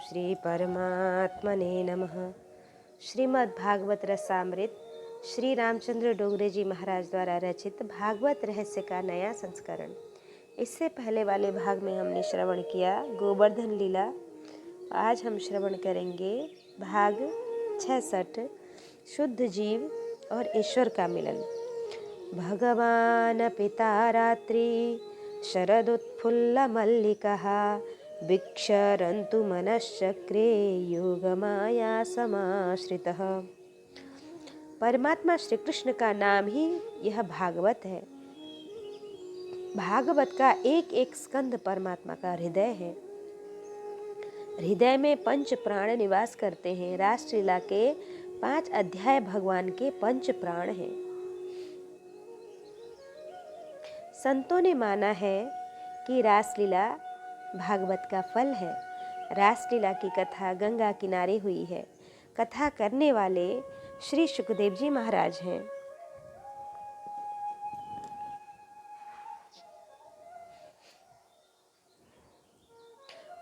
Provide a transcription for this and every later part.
श्री परमात्मने नमः। श्रीमद् भागवत रसामृत श्री रामचंद्र डोंगरे जी महाराज द्वारा रचित भागवत रहस्य का नया संस्करण। इससे पहले वाले भाग में हमने श्रवण किया गोवर्धन लीला। आज हम श्रवण करेंगे भाग 66 शुद्ध जीव और ईश्वर का मिलन। भगवान पिता रात्रि शरदुत्फुल्ल मल्लिकः भिक्षरन्तु मनश्चक्रे योगमाया समाश्रितः। परमात्मा श्री कृष्ण का नाम ही यह भागवत है। भागवत का एक एक स्कंद परमात्मा का हृदय है। हृदय में पंच प्राण निवास करते हैं। रासलीला के 5 अध्याय भगवान के पंच प्राण हैं। संतों ने माना है कि रासलीला भागवत का फल है। रासलीला की कथा गंगा किनारे हुई है। कथा करने वाले श्री सुखदेव जी महाराज हैं।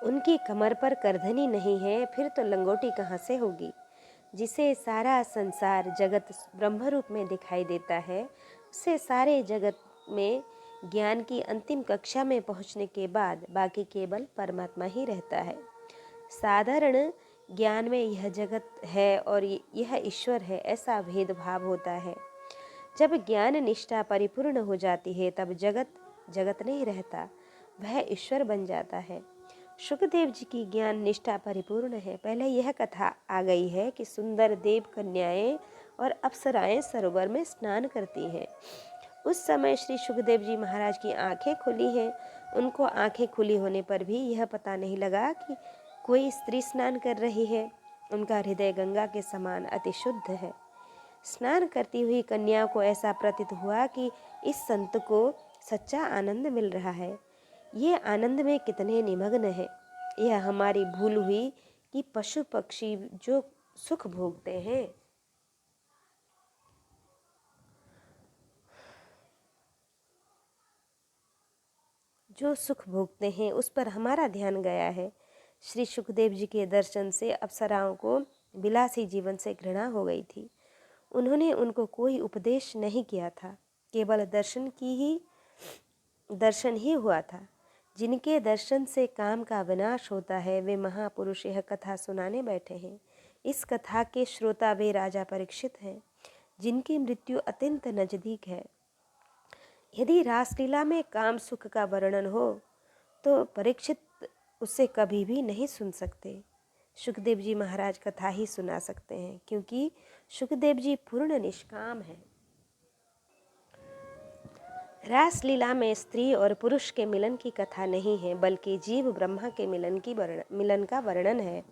उनकी कमर पर करधनी नहीं है, फिर तो लंगोटी कहाँ से होगी। जिसे सारा संसार जगत ब्रह्मरूप में दिखाई देता है, उसे सारे जगत में ज्ञान की अंतिम कक्षा में पहुंचने के बाद बाकी केवल परमात्मा ही रहता है। साधारण ज्ञान में यह जगत है और यह ईश्वर है, ऐसा भेदभाव होता है। जब ज्ञान निष्ठा परिपूर्ण हो जाती है तब जगत जगत नहीं रहता, वह ईश्वर बन जाता है। सुखदेव जी की ज्ञान निष्ठा परिपूर्ण है। पहले यह कथा आ गई है कि सुंदर देव कन्याएं और अप्सराएं सरोवर में स्नान करती हैं। उस समय श्री सुखदेव जी महाराज की आंखें खुली हैं। उनको आंखें खुली होने पर भी यह पता नहीं लगा कि कोई स्त्री स्नान कर रही है। उनका हृदय गंगा के समान अति शुद्ध है। स्नान करती हुई कन्याओं को ऐसा प्रतीत हुआ कि इस संत को सच्चा आनंद मिल रहा है। ये आनंद में कितने निमग्न है। यह हमारी भूल हुई कि पशु पक्षी जो सुख भोगते हैं, उस पर हमारा ध्यान गया है। श्री सुखदेव जी के दर्शन से अप्सराओं को विलासी जीवन से घृणा हो गई थी। उन्होंने उनको कोई उपदेश नहीं किया था, केवल दर्शन ही हुआ था। जिनके दर्शन से काम का विनाश होता है, वे महापुरुष यह कथा सुनाने बैठे हैं। इस कथा के श्रोता वे राजा परीक्षित हैं, जिनकी मृत्यु अत्यंत नजदीक है। यदि रासलीला में काम सुख का वर्णन हो तो परीक्षित उसे कभी भी नहीं सुन सकते। सुखदेव जी महाराज कथा ही सुना सकते हैं, क्योंकि सुखदेव जी पूर्ण निष्काम हैं। रासलीला में स्त्री और पुरुष के मिलन की कथा नहीं है, बल्कि जीव ब्रह्मा के मिलन का वर्णन है।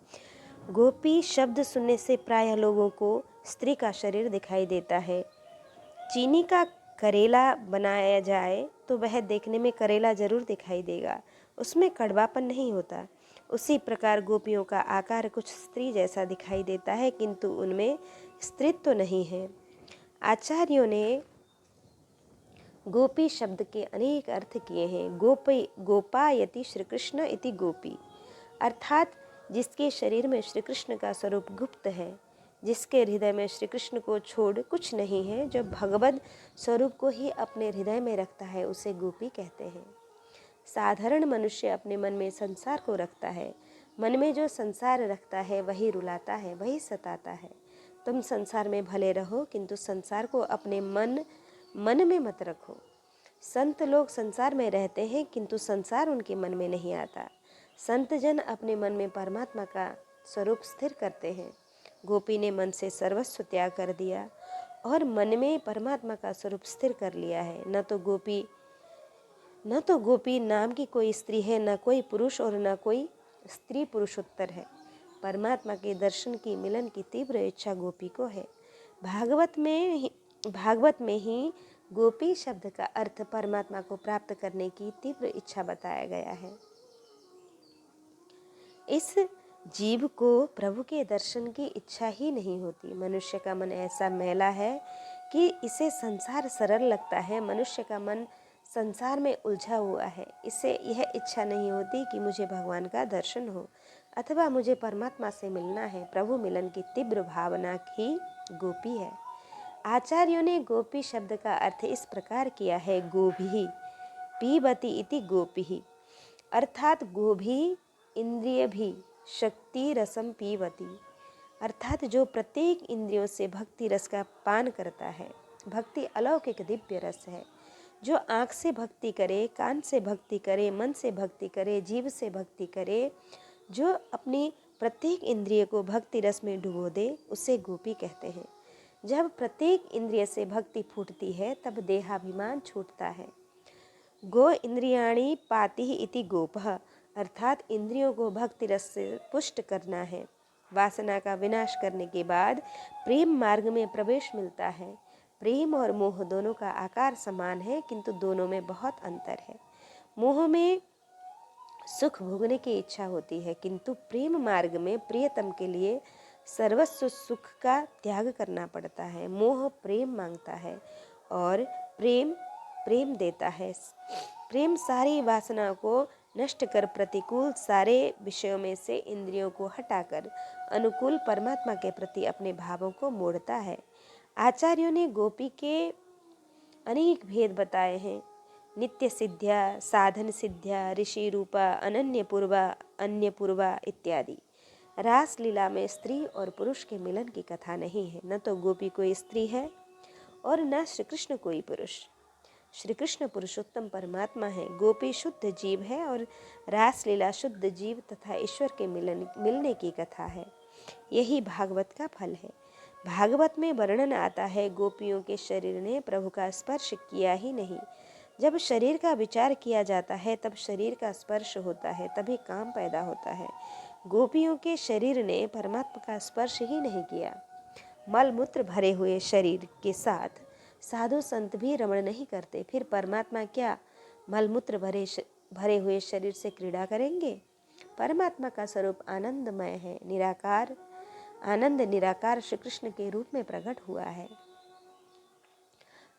गोपी शब्द सुनने से प्रायः लोगों को स्त्री का शरीर दिखाई देता है। चीनी का करेला बनाया जाए तो वह देखने में करेला जरूर दिखाई देगा, उसमें कड़वापन नहीं होता। उसी प्रकार गोपियों का आकार कुछ स्त्री जैसा दिखाई देता है, किंतु उनमें स्त्रीत्व नहीं है। आचार्यों ने गोपी शब्द के अनेक अर्थ किए हैं। गोपायति श्री कृष्ण इति गोपी, अर्थात जिसके शरीर में श्री कृष्ण का स्वरूप गुप्त है, जिसके हृदय में श्री कृष्ण को छोड़ कुछ नहीं है, जो भगवद स्वरूप को ही अपने हृदय में रखता है, उसे गोपी कहते हैं। साधारण मनुष्य अपने मन में संसार को रखता है। मन में जो संसार रखता है वही रुलाता है, वही सताता है। तुम संसार में भले रहो, किंतु संसार को अपने मन में मत रखो। संत लोग संसार में रहते हैं, किंतु संसार उनके मन में नहीं आता। संत जन अपने मन में परमात्मा का स्वरूप स्थिर करते हैं। गोपी ने मन से सर्वस्व त्याग कर दिया और मन में परमात्मा का स्वरूप स्थिर कर लिया है। न तो गोपी नाम की कोई स्त्री है, न कोई पुरुष और न कोई स्त्री पुरुषोत्तर है। परमात्मा के दर्शन की, मिलन की तीव्र इच्छा गोपी को है। भागवत में ही गोपी शब्द का अर्थ परमात्मा को प्राप्त करने की तीव्र इच्छा बताया गया है। इस जीव को प्रभु के दर्शन की इच्छा ही नहीं होती। मनुष्य का मन ऐसा मैला है कि इसे संसार सरल लगता है। मनुष्य का मन संसार में उलझा हुआ है। इसे यह इच्छा नहीं होती कि मुझे भगवान का दर्शन हो। अथवा मुझे परमात्मा से मिलना है। प्रभु मिलन की तीव्र भावना ही गोपी है। आचार्यों ने गोपी शब्द का अर्थ इस प्रकार किया है, गोभी पीबती इति गोपी, अर्थात गोभी इंद्रिय भी शक्ति रसम पीवती, अर्थात जो प्रत्येक इंद्रियों से भक्ति रस का पान करता है। भक्ति अलौकिक दिव्य रस है। जो आँख से भक्ति करे, कान से भक्ति करे, मन से भक्ति करे, जीव से भक्ति करे, जो अपनी प्रत्येक इंद्रिय को भक्ति रस में डुबो दे, उसे गोपी कहते हैं। जब प्रत्येक इंद्रिय से भक्ति फूटती है तब देहाभिमान छूटता है। गो इंद्रियाणि पाति इति गोपः, अर्थात इंद्रियों को भक्ति रस से पुष्ट करना है। वासना का विनाश करने के बाद प्रेम मार्ग में प्रवेश मिलता है। प्रेम और मोह दोनों का आकार समान है, किंतु दोनों में बहुत अंतर है। मोह में सुख भोगने की इच्छा होती है, किंतु प्रेम मार्ग में प्रियतम के लिए सर्वस्व सुख का त्याग करना पड़ता है। मोह प्रेम मांगता है और प्रेम प्रेम देता है। प्रेम सारी वासना को नष्ट कर प्रतिकूल सारे विषयों में से इंद्रियों को हटाकर अनुकूल परमात्मा के प्रति अपने भावों को मोड़ता है। आचार्यों ने गोपी के अनेक भेद बताए हैं। नित्य सिद्ध्या, साधन सिद्ध्या, ऋषि रूपा, अनन्य पूर्वा, अन्य पूर्वा इत्यादि। रास लीला में स्त्री और पुरुष के मिलन की कथा नहीं है। न तो गोपी कोई स्त्री है और न श्री कृष्ण कोई पुरुष। श्री कृष्ण पुरुषोत्तम परमात्मा है, गोपी शुद्ध जीव है और रासलीला शुद्ध जीव तथा ईश्वर के मिलने की कथा है। यही भागवत का फल है। भागवत में वर्णन आता है, गोपियों के शरीर ने प्रभु का स्पर्श किया ही नहीं। जब शरीर का विचार किया जाता है तब शरीर का स्पर्श होता है, तभी काम पैदा होता है। गोपियों के शरीर ने परमात्मा का स्पर्श ही नहीं किया। मलमूत्र भरे हुए शरीर के साथ साधु संत भी रमण नहीं करते, फिर परमात्मा क्या मलमूत्र भरे हुए शरीर से क्रीड़ा करेंगे? परमात्मा का स्वरूप आनंदमय है। निराकार आनंद निराकार श्री कृष्ण के रूप में प्रकट हुआ है।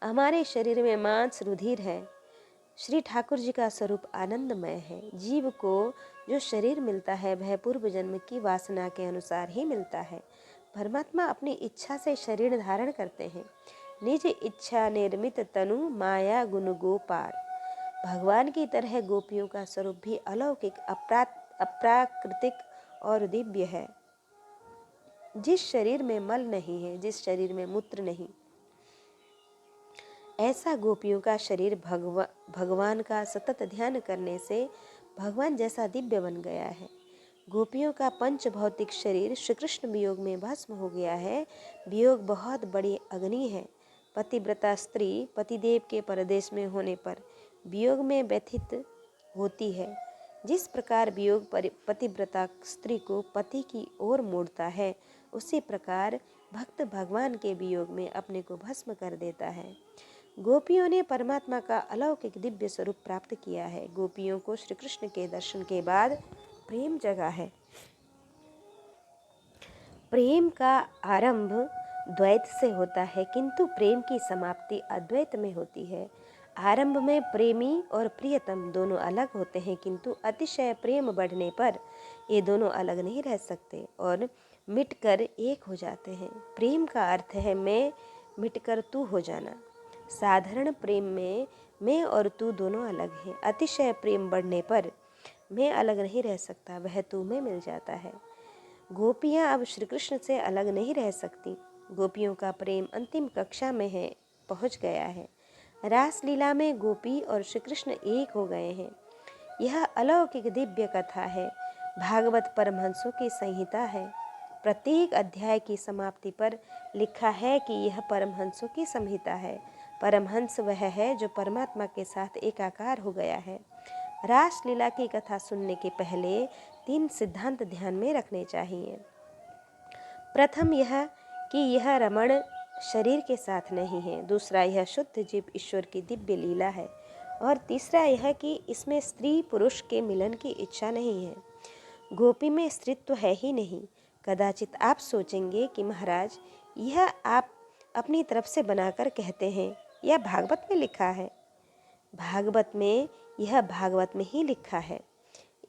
हमारे शरीर में मांस रुधिर है। श्री ठाकुर जी का स्वरूप आनंदमय है। जीव को जो शरीर मिलता है वह पूर्व जन्म की वासना के अनुसार ही मिलता है। परमात्मा अपनी इच्छा से शरीर धारण करते हैं। निज इच्छा निर्मित तनु माया गुण गोपार। भगवान की तरह गोपियों का स्वरूप भी अलौकिक, अप्राकृतिक और दिव्य है। जिस शरीर में मल नहीं है, जिस शरीर में मूत्र नहीं, ऐसा गोपियों का शरीर भगवान का सतत ध्यान करने से भगवान जैसा दिव्य बन गया है। गोपियों का पंच भौतिक शरीर श्री कृष्ण वियोग में भस्म हो गया है। वियोग बहुत बड़ी अग्नि है। पतिव्रता स्त्री पतिदेव के परदेश में होने पर वियोग में व्यथित होती है। जिस प्रकार वियोग पतिव्रता स्त्री को पति की ओर मोड़ता है, उसी प्रकार भक्त भगवान के वियोग में अपने को भस्म कर देता है। गोपियों ने परमात्मा का अलौकिक दिव्य स्वरूप प्राप्त किया है। गोपियों को श्री कृष्ण के दर्शन के बाद प्रेम जगा है। प्रेम का आरंभ द्वैत से होता है, किंतु प्रेम की समाप्ति अद्वैत में होती है। आरंभ में प्रेमी और प्रियतम दोनों अलग होते हैं, किंतु अतिशय प्रेम बढ़ने पर ये दोनों अलग नहीं रह सकते और मिटकर एक हो जाते हैं। प्रेम का अर्थ है मैं मिटकर तू हो जाना। साधारण प्रेम में मैं और तू दोनों अलग हैं। अतिशय प्रेम बढ़ने पर मैं अलग नहीं रह सकता, वह तू में मिल जाता है। गोपियाँ अब श्री कृष्ण से अलग नहीं रह सकती। गोपियों का प्रेम अंतिम कक्षा में है, पहुँच गया है। रास लीला में गोपी और श्री कृष्ण एक हो गए हैं। यह अलौकिक दिव्य कथा है। भागवत परमहंसों की संहिता है। प्रत्येक अध्याय की समाप्ति पर लिखा है कि यह परमहंसों की संहिता है। परमहंस वह है जो परमात्मा के साथ एकाकार हो गया है। रास लीला की कथा सुनने के पहले 3 सिद्धांत ध्यान में रखने चाहिए। प्रथम यह कि यह रमण शरीर के साथ नहीं है। दूसरा, यह शुद्ध जीव ईश्वर की दिव्य लीला है। और तीसरा यह कि इसमें स्त्री पुरुष के मिलन की इच्छा नहीं है। गोपी में स्त्रीत्व है ही नहीं। कदाचित आप सोचेंगे कि महाराज, यह आप अपनी तरफ से बनाकर कहते हैं, यह भागवत में लिखा है। भागवत में यह भागवत में ही लिखा है।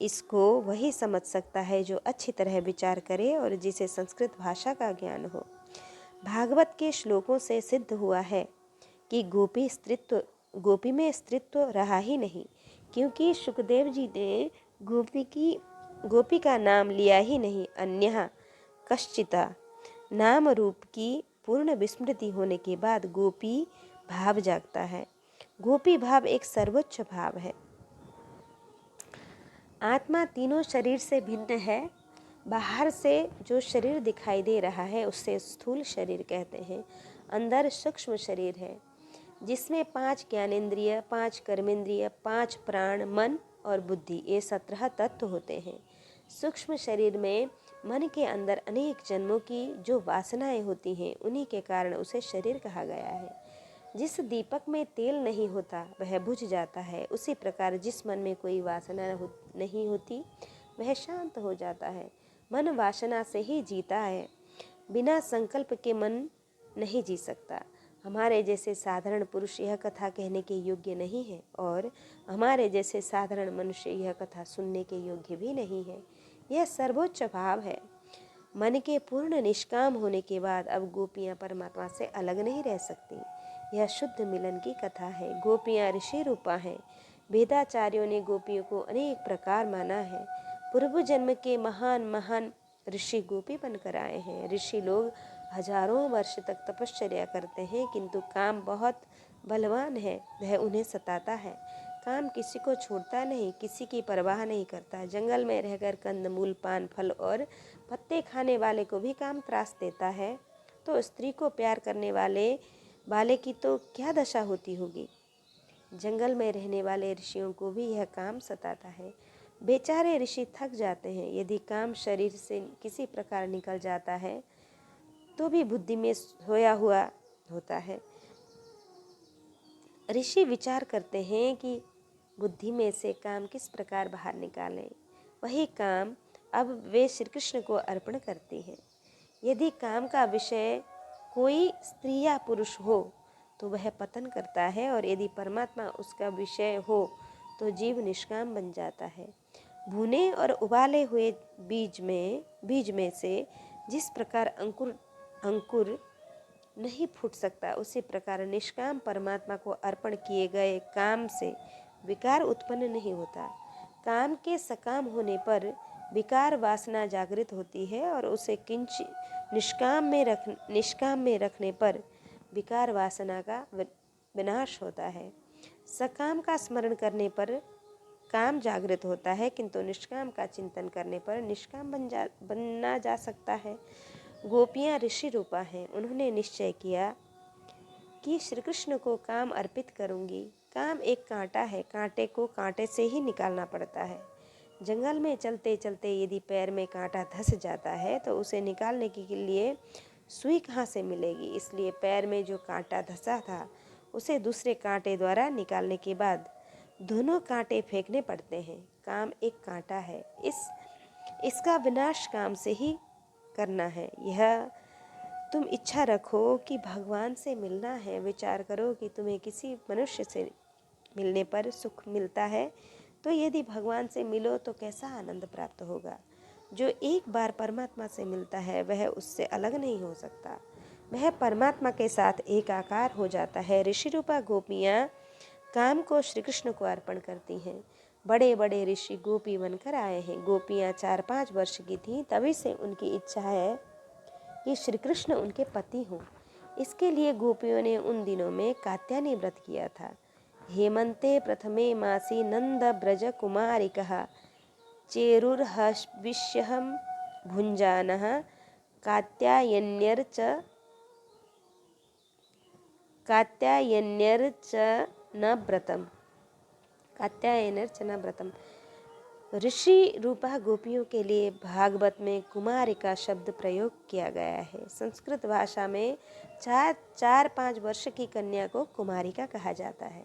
इसको वही समझ सकता है जो अच्छी तरह विचार करे और जिसे संस्कृत भाषा का ज्ञान हो। भागवत के श्लोकों से सिद्ध हुआ है कि गोपी में स्त्रीत्व रहा ही नहीं, क्योंकि सुखदेव जी ने गोपी का नाम लिया ही नहीं। अन्यहा कश्चिता नाम रूप की पूर्ण विस्मृति होने के बाद गोपी भाव जागता है। गोपी भाव एक सर्वोच्च भाव है। आत्मा तीनों शरीर से भिन्न है। बाहर से जो शरीर दिखाई दे रहा है उससे स्थूल शरीर कहते हैं। अंदर सूक्ष्म शरीर है जिसमें 5 ज्ञानेंद्रिय, 5 कर्मेंद्रिय, 5 प्राण, मन और बुद्धि, ये 17 तत्व होते हैं। सूक्ष्म शरीर में मन के अंदर अनेक जन्मों की जो वासनाएं होती हैं, उन्हीं के कारण उसे शरीर कहा गया है। जिस दीपक में तेल नहीं होता वह बुझ जाता है, उसी प्रकार जिस मन में कोई वासना नहीं होती वह शांत हो जाता है। मन वासना से ही जीता है। बिना संकल्प के मन नहीं जी सकता। हमारे जैसे साधारण पुरुष यह कथा कहने के योग्य नहीं है और हमारे जैसे साधारण मनुष्य यह कथा सुनने के योग्य भी नहीं है। यह सर्वोच्च भाव है। मन के पूर्ण निष्काम होने के बाद अब गोपियाँ परमात्मा से अलग नहीं रह सकती। यह शुद्ध मिलन की कथा है। गोपियाँ ऋषि रूपा हैं। वेदाचार्यों ने गोपियों को अनेक प्रकार माना है। पूर्व जन्म के महान महान ऋषि गोपी बनकर आए हैं। ऋषि लोग हजारों वर्ष तक तपश्चर्या करते हैं, किंतु काम बहुत बलवान है, वह उन्हें सताता है। काम किसी को छोड़ता नहीं, किसी की परवाह नहीं करता। जंगल में रहकर कंदमूल, पान, फल और पत्ते खाने वाले को भी काम त्रास देता है, तो स्त्री को प्यार करने वाले की तो क्या दशा होती होगी। जंगल में रहने वाले ऋषियों को भी यह काम सताता है। बेचारे ऋषि थक जाते हैं। यदि काम शरीर से किसी प्रकार निकल जाता है तो भी बुद्धि में सोया हुआ होता है। ऋषि विचार करते हैं कि बुद्धि में से काम किस प्रकार बाहर निकालें। वही काम अब वे श्री कृष्ण को अर्पण करती हैं। यदि काम का विषय कोई स्त्री या पुरुष हो तो वह पतन करता है, और यदि परमात्मा उसका विषय हो तो जीव निष्काम बन जाता है। भुने और उबाले हुए बीज में से जिस प्रकार अंकुर नहीं फूट सकता, उसी प्रकार निष्काम परमात्मा को अर्पण किए गए काम से विकार उत्पन्न नहीं होता। काम के सकाम होने पर विकार वासना जागृत होती है और उसे निष्काम में रखने पर विकार वासना का विनाश होता है। सकाम का स्मरण करने पर काम जागृत होता है, किंतु निष्काम का चिंतन करने पर निष्काम बनना जा सकता है। गोपियाँ ऋषि रूपा हैं। उन्होंने निश्चय किया कि श्री कृष्ण को काम अर्पित करूंगी। काम एक कांटा है, कांटे को कांटे से ही निकालना पड़ता है। जंगल में चलते चलते यदि पैर में कांटा धंस जाता है तो उसे निकालने के लिए सुई कहाँ से मिलेगी। इसलिए पैर में जो कांटा धंसा था उसे दूसरे कांटे द्वारा निकालने के बाद दोनों कांटे फेंकने पड़ते हैं। काम एक कांटा है, इसका विनाश काम से ही करना है। यह तुम इच्छा रखो कि भगवान से मिलना है। विचार करो कि तुम्हें किसी मनुष्य से मिलने पर सुख मिलता है, तो यदि भगवान से मिलो तो कैसा आनंद प्राप्त होगा। जो एक बार परमात्मा से मिलता है वह उससे अलग नहीं हो सकता, वह परमात्मा के साथ एकाकार हो जाता है। ऋषि रूपा गोपियाँ काम को श्री कृष्ण को अर्पण करती हैं। बड़े बड़े ऋषि गोपी बनकर आए हैं। गोपियाँ 4-5 वर्ष की थीं, तभी से उनकी इच्छा है कि श्री कृष्ण उनके पति हों। इसके लिए गोपियों ने उन दिनों में कात्यायनी व्रत किया था। हेमंते प्रथमे मासी नंद ब्रज कुमारिकः चेरुर्हविष्यहं भुञ्जानः कात्यायन्यर्च न व्रतम। ऋषि रूपा गोपियों के लिए भागवत में कुमारिका शब्द प्रयोग किया गया है। संस्कृत भाषा में 4-5 वर्ष की कन्या को कुमारिका कहा जाता है।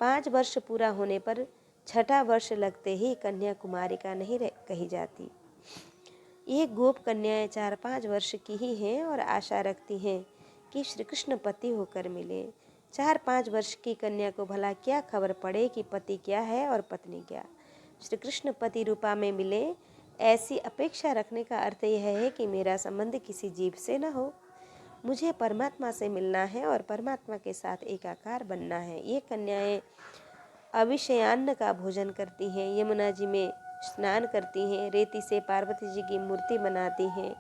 5 वर्ष पूरा होने पर 6ठा वर्ष लगते ही कन्या कुमारिका नहीं कही जाती। ये गोप कन्याएं 4-5 वर्ष की ही हैं और आशा रखती हैं कि श्री कृष्ण पति होकर मिले। 4-5 वर्ष की कन्या को भला क्या खबर पड़े कि पति क्या है और पत्नी क्या। श्री कृष्ण पति रूपा में मिले, ऐसी अपेक्षा रखने का अर्थ यह है कि मेरा संबंध किसी जीव से न हो। मुझे परमात्मा से मिलना है और परमात्मा के साथ एकाकार बनना है। ये कन्याएं अविषयान्न का भोजन करती हैं, यमुना जी में स्नान करती हैं, रेती से पार्वती जी की मूर्ति बनाती हैं।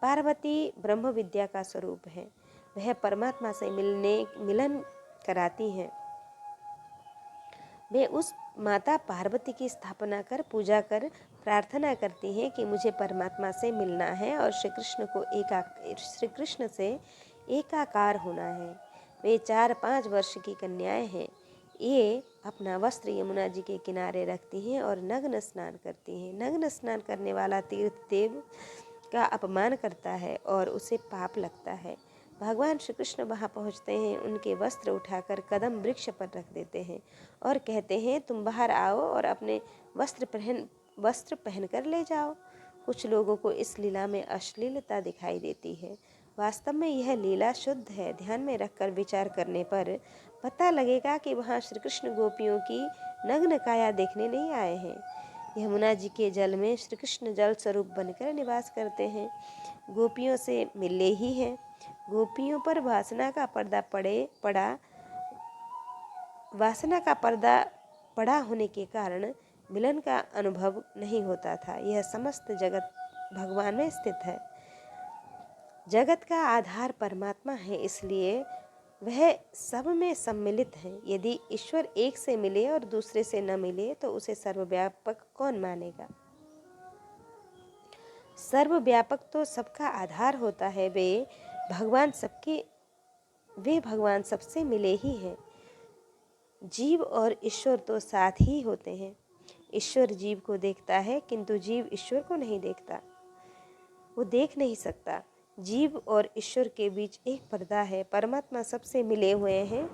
पार्वती ब्रह्म विद्या का स्वरूप है, वह परमात्मा से मिलन कराती हैं। वे उस माता पार्वती की स्थापना कर पूजा कर प्रार्थना करती हैं कि मुझे परमात्मा से मिलना है और श्री कृष्ण से एकाकार होना है। वे 4-5 वर्ष की कन्याएं हैं। ये अपना वस्त्र यमुना जी के किनारे रखती हैं और नग्न स्नान करती हैं। नग्न स्नान करने वाला तीर्थ देव का अपमान करता है और उसे पाप लगता है। भगवान श्री कृष्ण वहाँ पहुँचते हैं, उनके वस्त्र उठाकर कदम वृक्ष पर रख देते हैं और कहते हैं तुम बाहर आओ और अपने वस्त्र पहनकर ले जाओ। कुछ लोगों को इस लीला में अश्लीलता दिखाई देती है। वास्तव में यह लीला शुद्ध है। ध्यान में रखकर विचार करने पर पता लगेगा कि वहाँ श्री कृष्ण गोपियों की नग्न काया देखने नहीं आए हैं। यमुना जी के जल में श्री कृष्ण जल स्वरूप बनकर निवास करते हैं, गोपियों से मिले ही हैं। गोपियों पर वासना का पर्दा पड़ा होने के कारण मिलन का अनुभव नहीं होता था। यह समस्त जगत भगवान में स्थित है। जगत का आधार परमात्मा है, इसलिए वह सब में सम्मिलित है। यदि ईश्वर एक से मिले और दूसरे से न मिले तो उसे सर्वव्यापक कौन मानेगा। सर्वव्यापक तो सबका आधार होता है। वे भगवान सबसे मिले ही हैं। जीव और ईश्वर तो साथ ही होते हैं। ईश्वर जीव को देखता है किंतु जीव ईश्वर को नहीं देखता, वो देख नहीं सकता। जीव और ईश्वर के बीच एक पर्दा है। परमात्मा सबसे मिले हुए हैं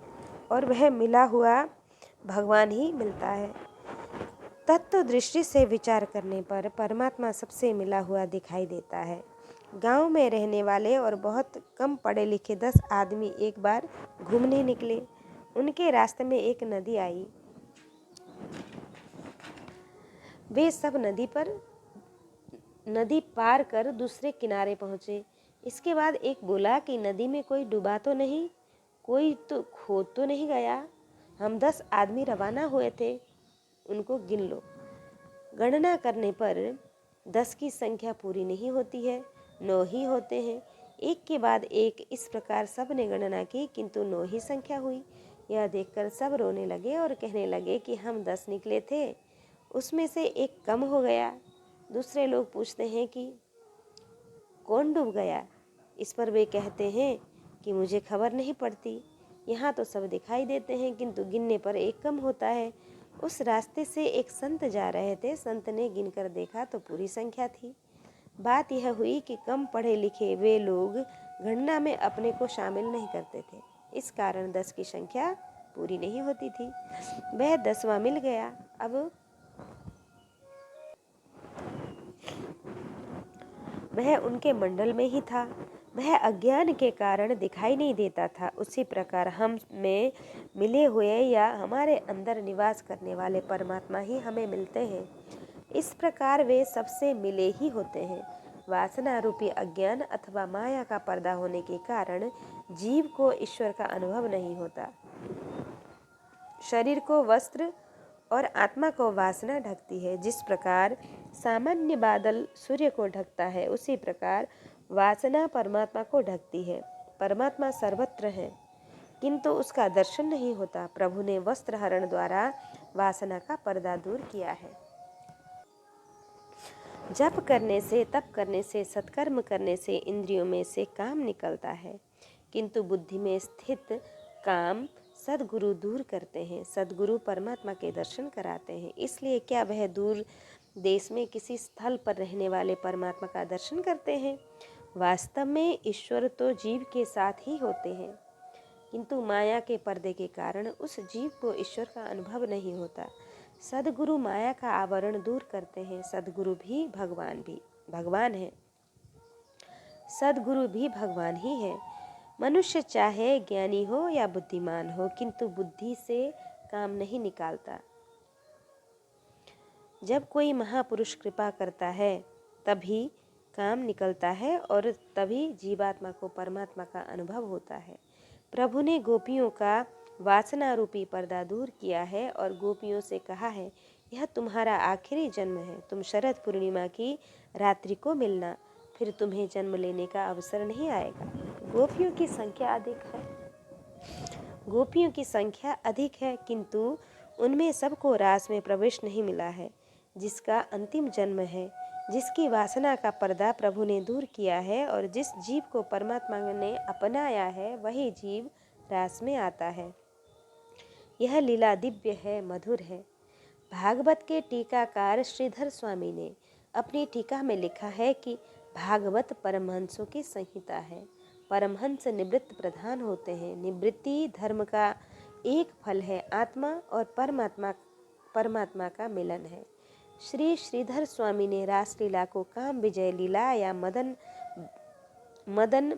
और वह मिला हुआ भगवान ही मिलता है। तत्व दृष्टि से विचार करने पर परमात्मा सबसे मिला हुआ दिखाई देता है। गांव में रहने वाले और बहुत कम पढ़े लिखे 10 आदमी एक बार घूमने निकले। उनके रास्ते में एक नदी आई। वे सब नदी पार कर दूसरे किनारे पहुँचे। इसके बाद एक बोला कि नदी में कोई डूबा तो नहीं, कोई तो खो तो नहीं गया। हम 10 आदमी रवाना हुए थे, उनको गिन लो। गणना करने पर 10 की संख्या पूरी नहीं होती है, 9 ही होते हैं। एक के बाद एक इस प्रकार सब ने गणना की किंतु 9 ही संख्या हुई। यह देखकर सब रोने लगे और कहने लगे कि हम 10 निकले थे, उसमें से एक कम हो गया। दूसरे लोग पूछते हैं कि कौन डूब गया। इस पर वे कहते हैं कि मुझे खबर नहीं पड़ती। यहाँ तो सब दिखाई देते हैं किंतु गिनने पर एक कम होता है। उस रास्ते से एक संत जा रहे थे। संत ने गिनकर देखा तो पूरी संख्या थी। बात यह हुई कि कम पढ़े लिखे वे लोग गणना में अपने को शामिल नहीं करते थे, इस कारण 10 की संख्या पूरी नहीं होती थी। वह 10वां मिल गया। अब वह उनके मंडल में ही था। वह अज्ञान के कारण दिखाई नहीं देता था। उसी प्रकार हम में मिले हुए या हमारे अंदर निवास करने वाले परमात्मा ही हमें मिलते हैं। इस प्रकार वे सबसे मिले ही होते हैं। वासना रूपी अज्ञान अथवा माया का पर्दा होने के कारण जीव को ईश्वर का अनुभव नहीं होता। शरीर को वस्त्र और आत्मा को वासना ढकती है। जिस प्रकार सामान्य बादल सूर्य को ढकता है, उसी प्रकार वासना परमात्मा को ढकती है। परमात्मा सर्वत्र है किंतु उसका दर्शन नहीं होता। प्रभु ने वस्त्र हरण द्वारा वासना का पर्दा दूर किया है। जप करने से, तप करने से, सत्कर्म करने से इंद्रियों में से काम निकलता है, किंतु बुद्धि में स्थित काम सद्गुरु दूर करते हैं। सद्गुरु परमात्मा के दर्शन कराते हैं। इसलिए क्या वह दूर देश में किसी स्थल पर रहने वाले परमात्मा का दर्शन करते हैं? वास्तव में ईश्वर तो जीव के साथ ही होते हैं, किंतु माया के पर्दे के कारण उस जीव को ईश्वर का अनुभव नहीं होता। सद्गुरु माया का आवरण दूर करते हैं। सद्गुरु भी भगवान है। सद्गुरु भी भगवान ही है। मनुष्य चाहे ज्ञानी हो या बुद्धिमान हो, किंतु बुद्धि से काम नहीं निकालता। जब कोई महापुरुष कृपा करता है तभी काम निकलता है और तभी जीवात्मा को परमात्मा का अनुभव होता है। प्रभु ने गोपियों का वासना रूपी पर्दा दूर किया है और गोपियों से कहा है, यह तुम्हारा आखिरी जन्म है, तुम शरद पूर्णिमा की रात्रि को मिलना, फिर तुम्हें जन्म लेने का अवसर नहीं आएगा। गोपियों की संख्या अधिक है, किंतु उनमें सबको रास में प्रवेश नहीं मिला है। जिसका अंतिम जन्म है, जिसकी वासना का पर्दा प्रभु ने दूर किया है और जिस जीव को परमात्मा ने अपनाया है, वही जीव रास में आता है। यह लीला दिव्य है, मधुर है। भागवत के टीकाकार श्रीधर स्वामी ने अपनी टीका में लिखा है कि भागवत परमहंसों की संहिता है। परमहंस निवृत्त प्रधान होते हैं। निवृत्ति धर्म का एक फल है, आत्मा और परमात्मा का मिलन है। श्री श्रीधर स्वामी ने रासलीला को काम विजय लीला या मदन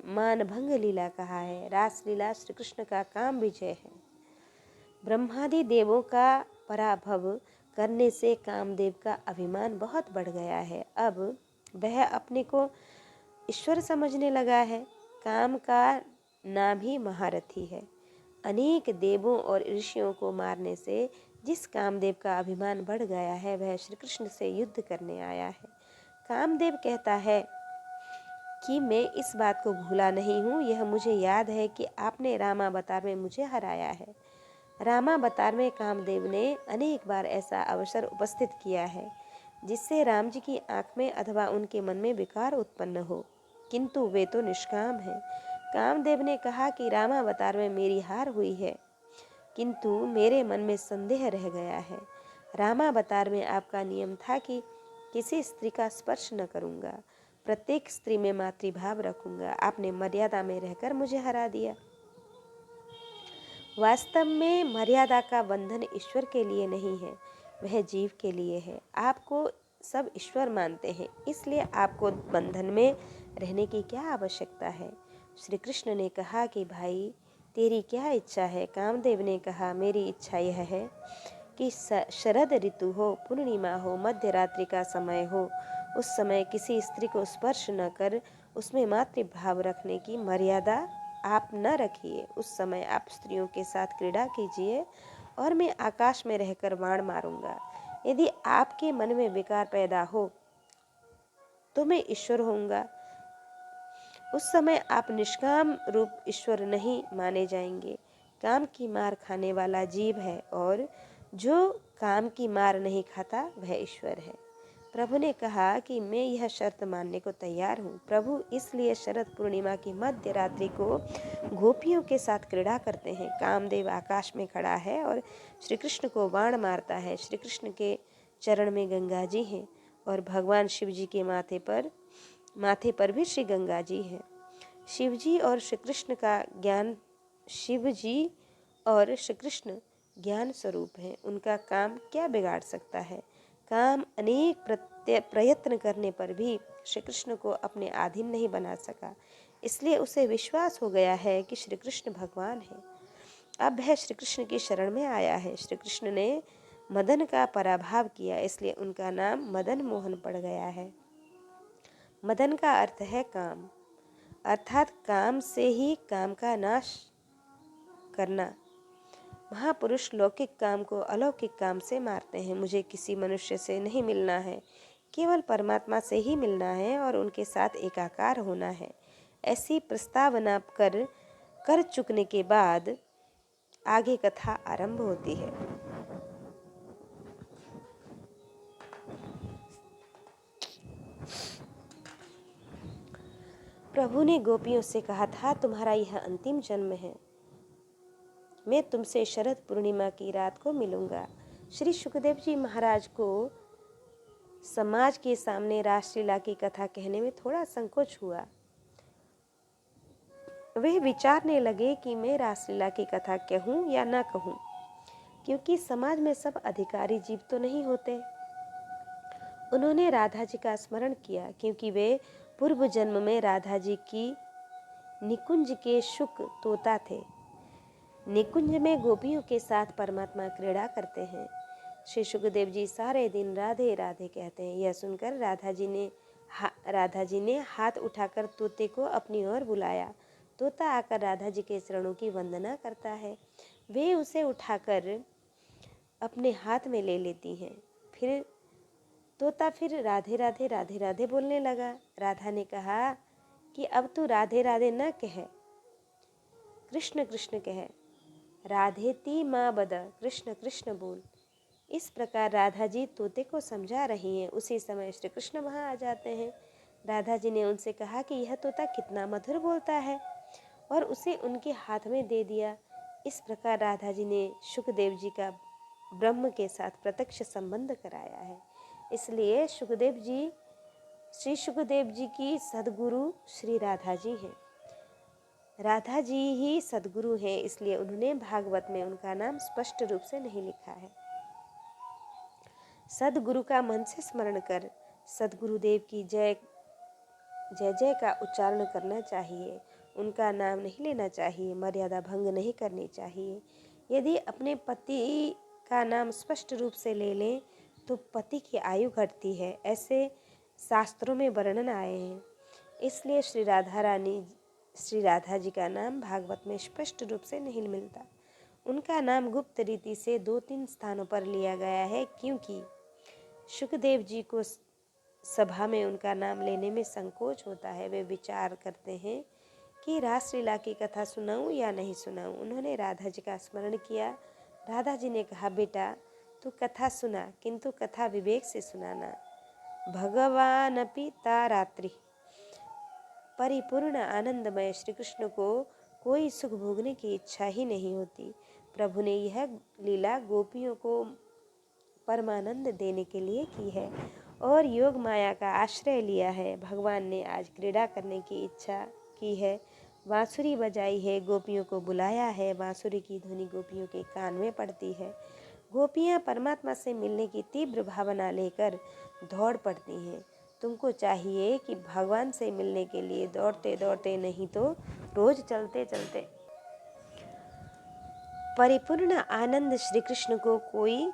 मानभंग लीला कहा है। रासलीला श्री कृष्ण का काम विजय है। ब्रह्मादि देवों का पराभव करने से कामदेव का अभिमान बहुत बढ़ गया है। अब वह अपने को ईश्वर समझने लगा है। काम का नाम ही महारथी है। अनेक देवों और ऋषियों को मारने से जिस कामदेव का अभिमान बढ़ गया है, वह श्री कृष्ण से युद्ध करने आया है। कामदेव कहता है कि मैं इस बात को भूला नहीं हूँ। यह मुझे याद है कि आपने रामावतार में मुझे हराया है। रामावतार में कामदेव ने अनेक बार ऐसा अवसर उपस्थित किया है जिससे राम जी की आंख में अथवा उनके मन में विकार उत्पन्न हो, किंतु वे तो निष्काम हैं। कामदेव ने कहा कि रामावतार में मेरी हार हुई है, किंतु मेरे मन में संदेह रह गया है। रामावतार में आपका नियम था कि किसी स्त्री का स्पर्श न करूंगा, प्रत्येक स्त्री में मातृभाव रखूंगा। आपने मर्यादा में रहकर मुझे हरा दिया। वास्तव में मर्यादा का बंधन ईश्वर के लिए नहीं है, वह जीव के लिए है। आपको सब ईश्वर मानते हैं, इसलिए आपको बंधन में रहने की क्या आवश्यकता है। श्री कृष्ण ने कहा कि भाई तेरी क्या इच्छा है। कामदेव ने कहा मेरी इच्छा यह है कि शरद ऋतु हो, पूर्णिमा हो, मध्य रात्रि का समय हो, उस समय किसी स्त्री को स्पर्श न कर उसमें मातृभाव रखने की मर्यादा आप न रखिए। उस समय आप स्त्रियों के साथ क्रीड़ा कीजिए और मैं आकाश में रहकर बाण मारूंगा। यदि आपके मन में विकार पैदा हो तो मैं ईश्वर होऊंगा। उस समय आप निष्काम रूप ईश्वर नहीं माने जाएंगे। काम की मार खाने वाला जीव है और जो काम की मार नहीं खाता वह ईश्वर है। प्रभु ने कहा कि मैं यह शर्त मानने को तैयार हूँ। प्रभु इसलिए शरद पूर्णिमा की मध्य रात्रि को गोपियों के साथ क्रीड़ा करते हैं। कामदेव आकाश में खड़ा है और श्री कृष्ण को बाण मारता है। श्री कृष्ण के चरण में गंगा जी हैं और भगवान शिव जी के माथे पर भी श्री गंगा जी हैं। शिव जी और श्री कृष्ण ज्ञान स्वरूप हैं। उनका काम क्या बिगाड़ सकता है। काम अनेक प्रयत्न करने पर भी श्री कृष्ण को अपने अधीन नहीं बना सका, इसलिए उसे विश्वास हो गया है कि श्री कृष्ण भगवान है। अब वह श्री कृष्ण की शरण में आया है। श्री कृष्ण ने मदन का पराभव किया, इसलिए उनका नाम मदन मोहन पड़ गया है। मदन का अर्थ है काम, अर्थात काम से ही काम का नाश करना। महापुरुष लौकिक काम को अलौकिक काम से मारते हैं। मुझे किसी मनुष्य से नहीं मिलना है, केवल परमात्मा से ही मिलना है और उनके साथ एकाकार होना है। ऐसी प्रस्तावना कर चुकने के बाद आगे कथा आरंभ होती है। प्रभु ने गोपियों से कहा था, तुम्हारा यह अंतिम जन्म है, मैं तुमसे शरद पूर्णिमा की रात को मिलूंगा। श्री सुखदेव जी महाराज को समाज के सामने रासलीला की कथा कहने में थोड़ा संकोच हुआ। वे विचारने लगे कि मैं रासलीला की कथा कहूँ या ना कहूँ, क्योंकि समाज में सब अधिकारी जीव तो नहीं होते। उन्होंने राधा जी का स्मरण किया, क्योंकि वे पूर्व जन्म में राधा जी की निकुंज के शुक तोता थे। निकुंज में गोपियों के साथ परमात्मा क्रीड़ा करते हैं। श्री सुखदेव जी सारे दिन राधे राधे कहते हैं। यह सुनकर राधा जी ने हाथ उठाकर तोते को अपनी ओर बुलाया। तोता आकर राधा जी के चरणों की वंदना करता है। वे उसे उठाकर अपने हाथ में ले लेती हैं। फिर तोता राधे राधे राधे राधे बोलने लगा। राधा ने कहा कि अब तू राधे राधे न कह, कृष्ण कृष्ण कह। राधेती माँ बद, कृष्ण कृष्ण बोल। इस प्रकार राधा जी तोते को समझा रही हैं। उसी समय श्री कृष्ण वहाँ आ जाते हैं। राधा जी ने उनसे कहा कि यह तोता कितना मधुर बोलता है, और उसे उनके हाथ में दे दिया। इस प्रकार राधा जी ने सुखदेव जी का ब्रह्म के साथ प्रत्यक्ष संबंध कराया है। इसलिए श्री सुखदेव जी की सद्गुरु श्री राधा जी हैं। राधा जी ही सद्गुरु हैं, इसलिए उन्होंने भागवत में उनका नाम स्पष्ट रूप से नहीं लिखा है। सद्गुरु का मन से स्मरण कर सद्गुरुदेव की जय जय का उच्चारण करना चाहिए। उनका नाम नहीं लेना चाहिए, मर्यादा भंग नहीं करनी चाहिए। यदि अपने पति का नाम स्पष्ट रूप से ले लें तो पति की आयु घटती है, ऐसे शास्त्रों में वर्णन आए हैं। इसलिए श्री राधा जी का नाम भागवत में स्पष्ट रूप से नहीं मिलता। उनका नाम गुप्त रीति से 2-3 स्थानों पर लिया गया है, क्योंकि सुखदेव जी को सभा में उनका नाम लेने में संकोच होता है। वे विचार करते हैं कि रासलीला की कथा सुनाऊं या नहीं सुनाऊं। उन्होंने राधा जी का स्मरण किया। राधा जी ने कहा, बेटा तू कथा सुना, किंतु कथा विवेक से सुनाना। भगवानपि ता रात्रि, परिपूर्ण आनंदमय श्री कृष्ण को कोई सुख भोगने की इच्छा ही नहीं होती। प्रभु ने यह लीला गोपियों को परमानंद देने के लिए की है और योग माया का आश्रय लिया है। भगवान ने आज क्रीड़ा करने की इच्छा की है, बांसुरी बजाई है, गोपियों को बुलाया है। बांसुरी की ध्वनि गोपियों के कान में पड़ती है। गोपियाँ परमात्मा से मिलने की तीव्र भावना लेकर दौड़ पड़ती हैं। तुमको चाहिए कि भगवान से मिलने के लिए दौड़ते दौड़ते नहीं तो रोज चलते चलते। परिपूर्ण आनंद श्री कृष्ण को कोई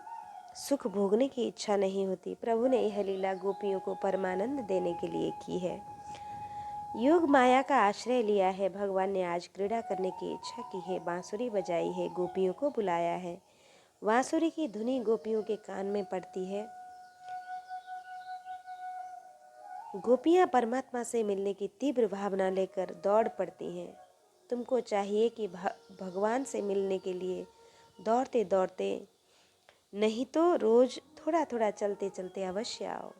सुख भोगने की इच्छा नहीं होती। प्रभु ने यह लीला गोपियों को परमानंद देने के लिए की है। योग माया का आश्रय लिया है। भगवान ने आज क्रीड़ा करने की इच्छा की है, बांसुरी बजाई है, गोपियों को बुलाया है। बांसुरी की धुनी गोपियों के कान में पड़ती है। गोपियाँ परमात्मा से मिलने की तीव्र भावना लेकर दौड़ पड़ती हैं। तुमको चाहिए कि भगवान से मिलने के लिए दौड़ते दौड़ते नहीं तो रोज थोड़ा थोड़ा चलते चलते अवश्य आओ।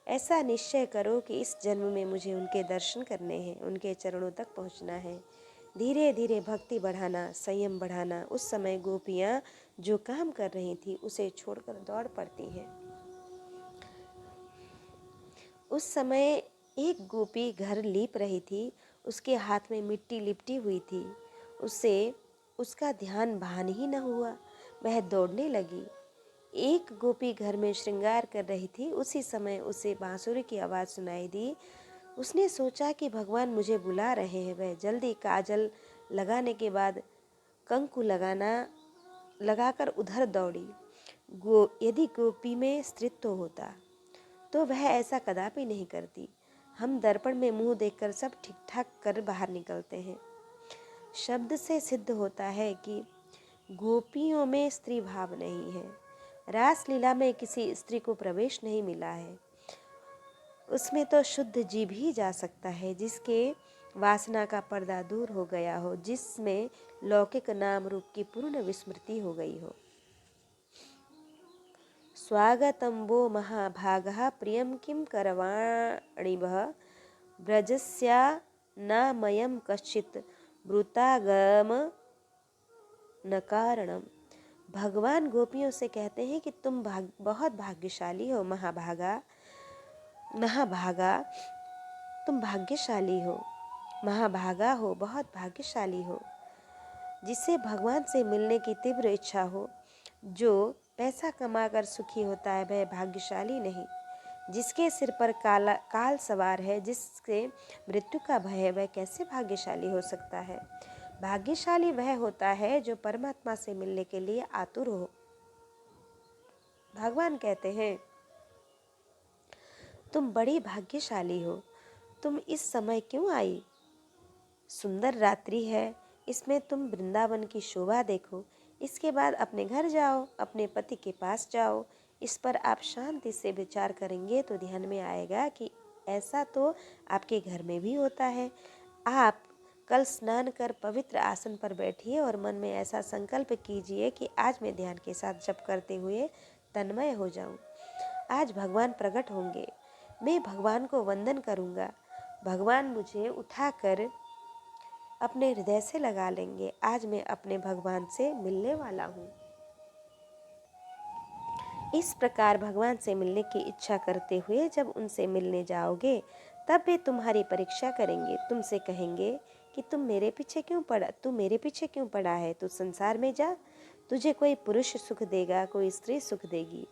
ऐसा निश्चय करो कि इस जन्म में मुझे उनके दर्शन करने हैं, उनके चरणों तक पहुंचना है। धीरे धीरे भक्ति बढ़ाना, संयम बढ़ाना। उस समय गोपियाँ जो काम कर रही थी उसे छोड़कर दौड़ पड़ती हैं। उस समय एक गोपी घर लीप रही थी। उसके हाथ में मिट्टी लिपटी हुई थी। उसे उसका ध्यान भान ही न हुआ। वह दौड़ने लगी। एक गोपी घर में श्रृंगार कर रही थी। उसी समय उसे बांसुरी की आवाज़ सुनाई दी। उसने सोचा कि भगवान मुझे बुला रहे हैं। वह जल्दी काजल लगाने के बाद कंकु लगाकर उधर दौड़ी। यदि गोपी में स्त्रीत्व होता तो वह ऐसा कदापि नहीं करती। हम दर्पण में मुंह देखकर सब ठीक ठाक कर बाहर निकलते हैं। शब्द से सिद्ध होता है कि गोपियों में स्त्री भाव नहीं है। रासलीला में किसी स्त्री को प्रवेश नहीं मिला है। उसमें तो शुद्ध जीव ही जा सकता है, जिसके वासना का पर्दा दूर हो गया हो, जिसमें लौकिक नाम रूप की पूर्ण विस्मृति हो गई हो। स्वागतं वो महाभागः प्रियं किं करवाणिभः ब्रजस्या नामयं कश्चित् ब्रूतागम न कारणम। भगवान गोपियों से कहते हैं कि तुम बहुत भाग्यशाली हो महाभागा। तुम भाग्यशाली हो, महाभागा हो, बहुत भाग्यशाली हो। जिसे भगवान से मिलने की तीव्र इच्छा हो। जो पैसा कमाकर सुखी होता है वह भाग्यशाली नहीं। जिसके सिर पर काल सवार है, जिससे मृत्यु का भय है, वह कैसे भाग्यशाली हो सकता है। भाग्यशाली वह होता है जो परमात्मा से मिलने के लिए आतुर हो। भगवान कहते हैं, तुम बड़ी भाग्यशाली हो, तुम इस समय क्यों आई? सुंदर रात्रि है, इसमें तुम वृंदावन की शोभा देखो, इसके बाद अपने घर जाओ, अपने पति के पास जाओ। इस पर आप शांति से विचार करेंगे तो ध्यान में आएगा कि ऐसा तो आपके घर में भी होता है। आप कल स्नान कर पवित्र आसन पर बैठिए और मन में ऐसा संकल्प कीजिए कि आज मैं ध्यान के साथ जप करते हुए तन्मय हो जाऊं। आज भगवान प्रकट होंगे, मैं भगवान को वंदन करूंगा, भगवान मुझे उठाकर अपने हृदय से लगा लेंगे। आज मैं अपने भगवान से मिलने वाला हूँ। इस प्रकार भगवान से मिलने की इच्छा करते हुए जब उनसे मिलने जाओगे तब वे तुम्हारी परीक्षा करेंगे, तुमसे कहेंगे कि तू मेरे पीछे क्यों पड़ा है? तू संसार में जा, तुझे कोई पुरुष सुख देगा, कोई स्त्री सुख देगी।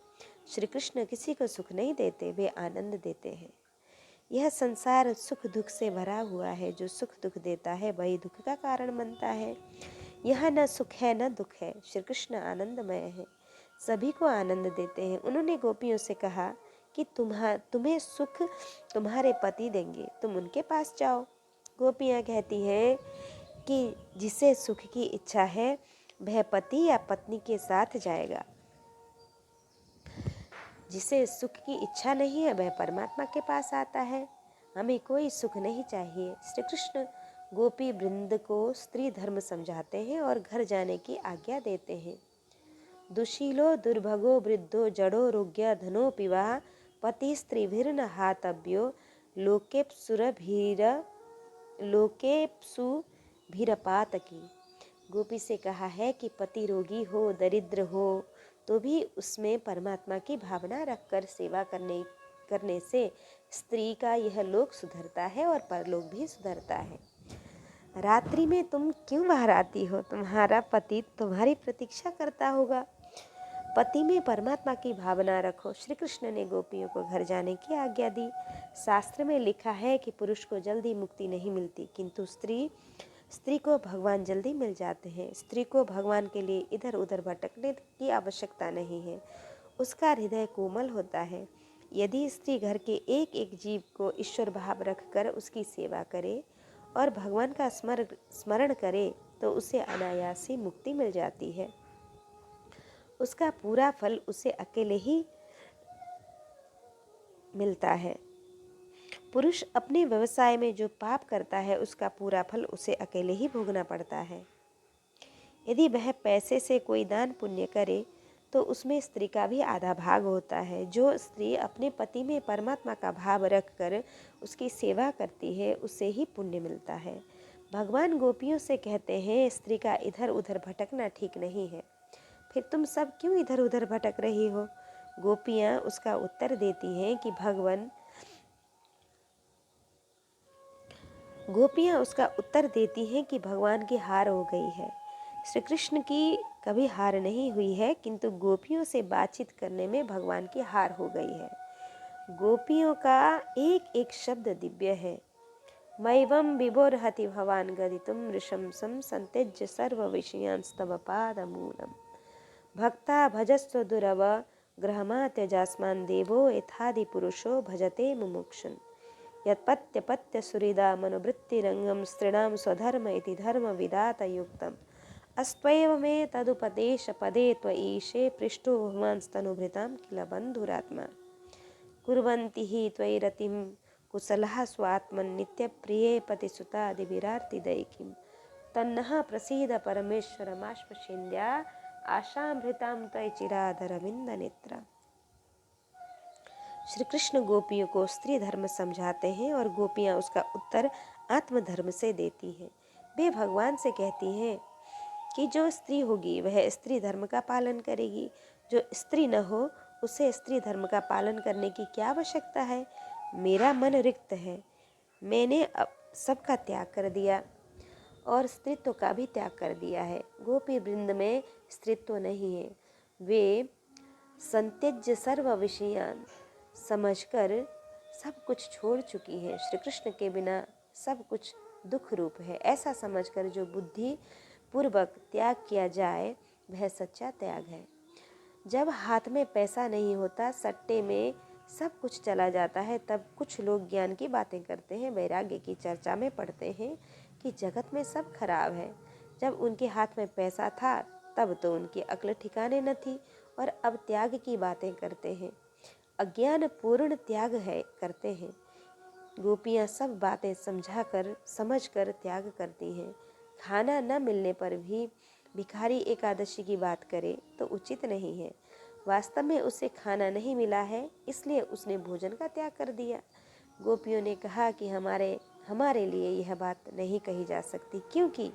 श्री कृष्ण किसी को सुख नहीं देते, वे आनंद देते हैं। यह संसार सुख दुख से भरा हुआ है, जो सुख दुख देता है वही दुख का कारण बनता है। यह न सुख है न दुख है, श्री कृष्ण आनंदमय है, सभी को आनंद देते हैं। उन्होंने गोपियों से कहा कि तुम्हें सुख तुम्हारे पति देंगे, तुम उनके पास जाओ। गोपियाँ कहती हैं कि जिसे सुख की इच्छा है वह पति या पत्नी के साथ जाएगा, जिसे सुख की इच्छा नहीं है वह परमात्मा के पास आता है। हमें कोई सुख नहीं चाहिए। श्री कृष्ण गोपी वृंद को स्त्री धर्म समझाते हैं और घर जाने की आज्ञा देते हैं। दुशीलो दुर्भगो वृद्धो जड़ो रोग्य धनो पिवा पति स्त्रीभिर्न हातव्यो लोकेप्सु भीरपातकी। गोपी से कहा है कि पति रोगी हो, दरिद्र हो तो भी उसमें परमात्मा की भावना रखकर सेवा करने से स्त्री का यह लोक सुधरता है और परलोक भी सुधरता है। रात्रि में तुम क्यों बाहर आती हो? तुम्हारा पति तुम्हारी प्रतीक्षा करता होगा। पति में परमात्मा की भावना रखो। श्री कृष्ण ने गोपियों को घर जाने की आज्ञा दी। शास्त्र में लिखा है कि पुरुष को जल्दी मुक्ति नहीं मिलती, किंतु स्त्री को भगवान जल्दी मिल जाते हैं। स्त्री को भगवान के लिए इधर उधर भटकने की आवश्यकता नहीं है, उसका हृदय कोमल होता है। यदि स्त्री घर के एक एक जीव को ईश्वर भाव रखकर उसकी सेवा करे और भगवान का स्मरण करे तो उसे अनायास ही मुक्ति मिल जाती है। उसका पूरा फल उसे अकेले ही मिलता है। पुरुष अपने व्यवसाय में जो पाप करता है उसका पूरा फल उसे अकेले ही भोगना पड़ता है। यदि वह पैसे से कोई दान पुण्य करे तो उसमें स्त्री का भी आधा भाग होता है। जो स्त्री अपने पति में परमात्मा का भाव रखकर उसकी सेवा करती है उसे ही पुण्य मिलता है। भगवान गोपियों से कहते हैं, स्त्री का इधर उधर भटकना ठीक नहीं है, फिर तुम सब क्यों इधर उधर भटक रही हो? गोपियाँ उसका उत्तर देती हैं कि भगवान की हार हो गई है। श्री कृष्ण की कभी हार नहीं हुई है, किंतु गोपियों से बातचीत करने में भगवान की हार हो गई है। गोपियों का एक एक शब्द दिव्य है। मैवं विभोर्हति भवान गदितुं नृशंसं संत्यज्य सर्व विषयांस्तव पादमूलम् भक्ता भजस्व दुरव ग्रहमात्यजास्मान् देवो यथादि पुरुषो भजते मुमुक्षुन् यत्पत्यपत्य सुहृदा मनोवृत्तिरंगं स्त्रीणां स्वधर्म इति धर्म विदातयुक्तम् अस्त्वैव मे तदुपदेश पदे त्वयीशे पृष्ठो भुवंस्तनुभृतां किल बन्धुरात्मा कुर्वन्ति हि त्वयि रतिं कुशलः स्वात्मन् नित्यप्रिये पतिसुतादिविरार्तिदैकीं तन्नः प्रसीद परमेश्वरमाश्वसिन्द्या आशामृतां त्वयि चिराधरविंद नेत्रा। श्री कृष्ण गोपियों को स्त्री धर्म समझाते हैं और गोपियाँ उसका उत्तर आत्मधर्म से देती हैं। वे भगवान से कहती हैं कि जो स्त्री होगी वह स्त्री धर्म का पालन करेगी, जो स्त्री न हो उसे स्त्री धर्म का पालन करने की क्या आवश्यकता है? मेरा मन रिक्त है, मैंने अब सबका त्याग कर दिया और स्त्रीत्व का भी त्याग कर दिया है। गोपी वृंद में स्त्रीत्व नहीं है, वे संत्यज्य सर्व विषयान समझकर सब कुछ छोड़ चुकी हैं। श्री कृष्ण के बिना सब कुछ दुख रूप है, ऐसा समझकर जो बुद्धि पूर्वक त्याग किया जाए वह सच्चा त्याग है। जब हाथ में पैसा नहीं होता, सट्टे में सब कुछ चला जाता है, तब कुछ लोग ज्ञान की बातें करते हैं, वैराग्य की चर्चा में पढ़ते हैं कि जगत में सब खराब है। जब उनके हाथ में पैसा था तब तो उनकी अक्ल ठिकाने न थी, और अब त्याग की बातें करते हैं। अज्ञान पूर्ण त्याग है करते हैं। गोपियाँ सब बातें समझकर त्याग करती हैं। खाना न मिलने पर भी भिखारी एकादशी की बात करे तो उचित नहीं है। वास्तव में उसे खाना नहीं मिला है, इसलिए उसने भोजन का त्याग कर दिया। गोपियों ने कहा कि हमारे लिए यह बात नहीं कही जा सकती, क्योंकि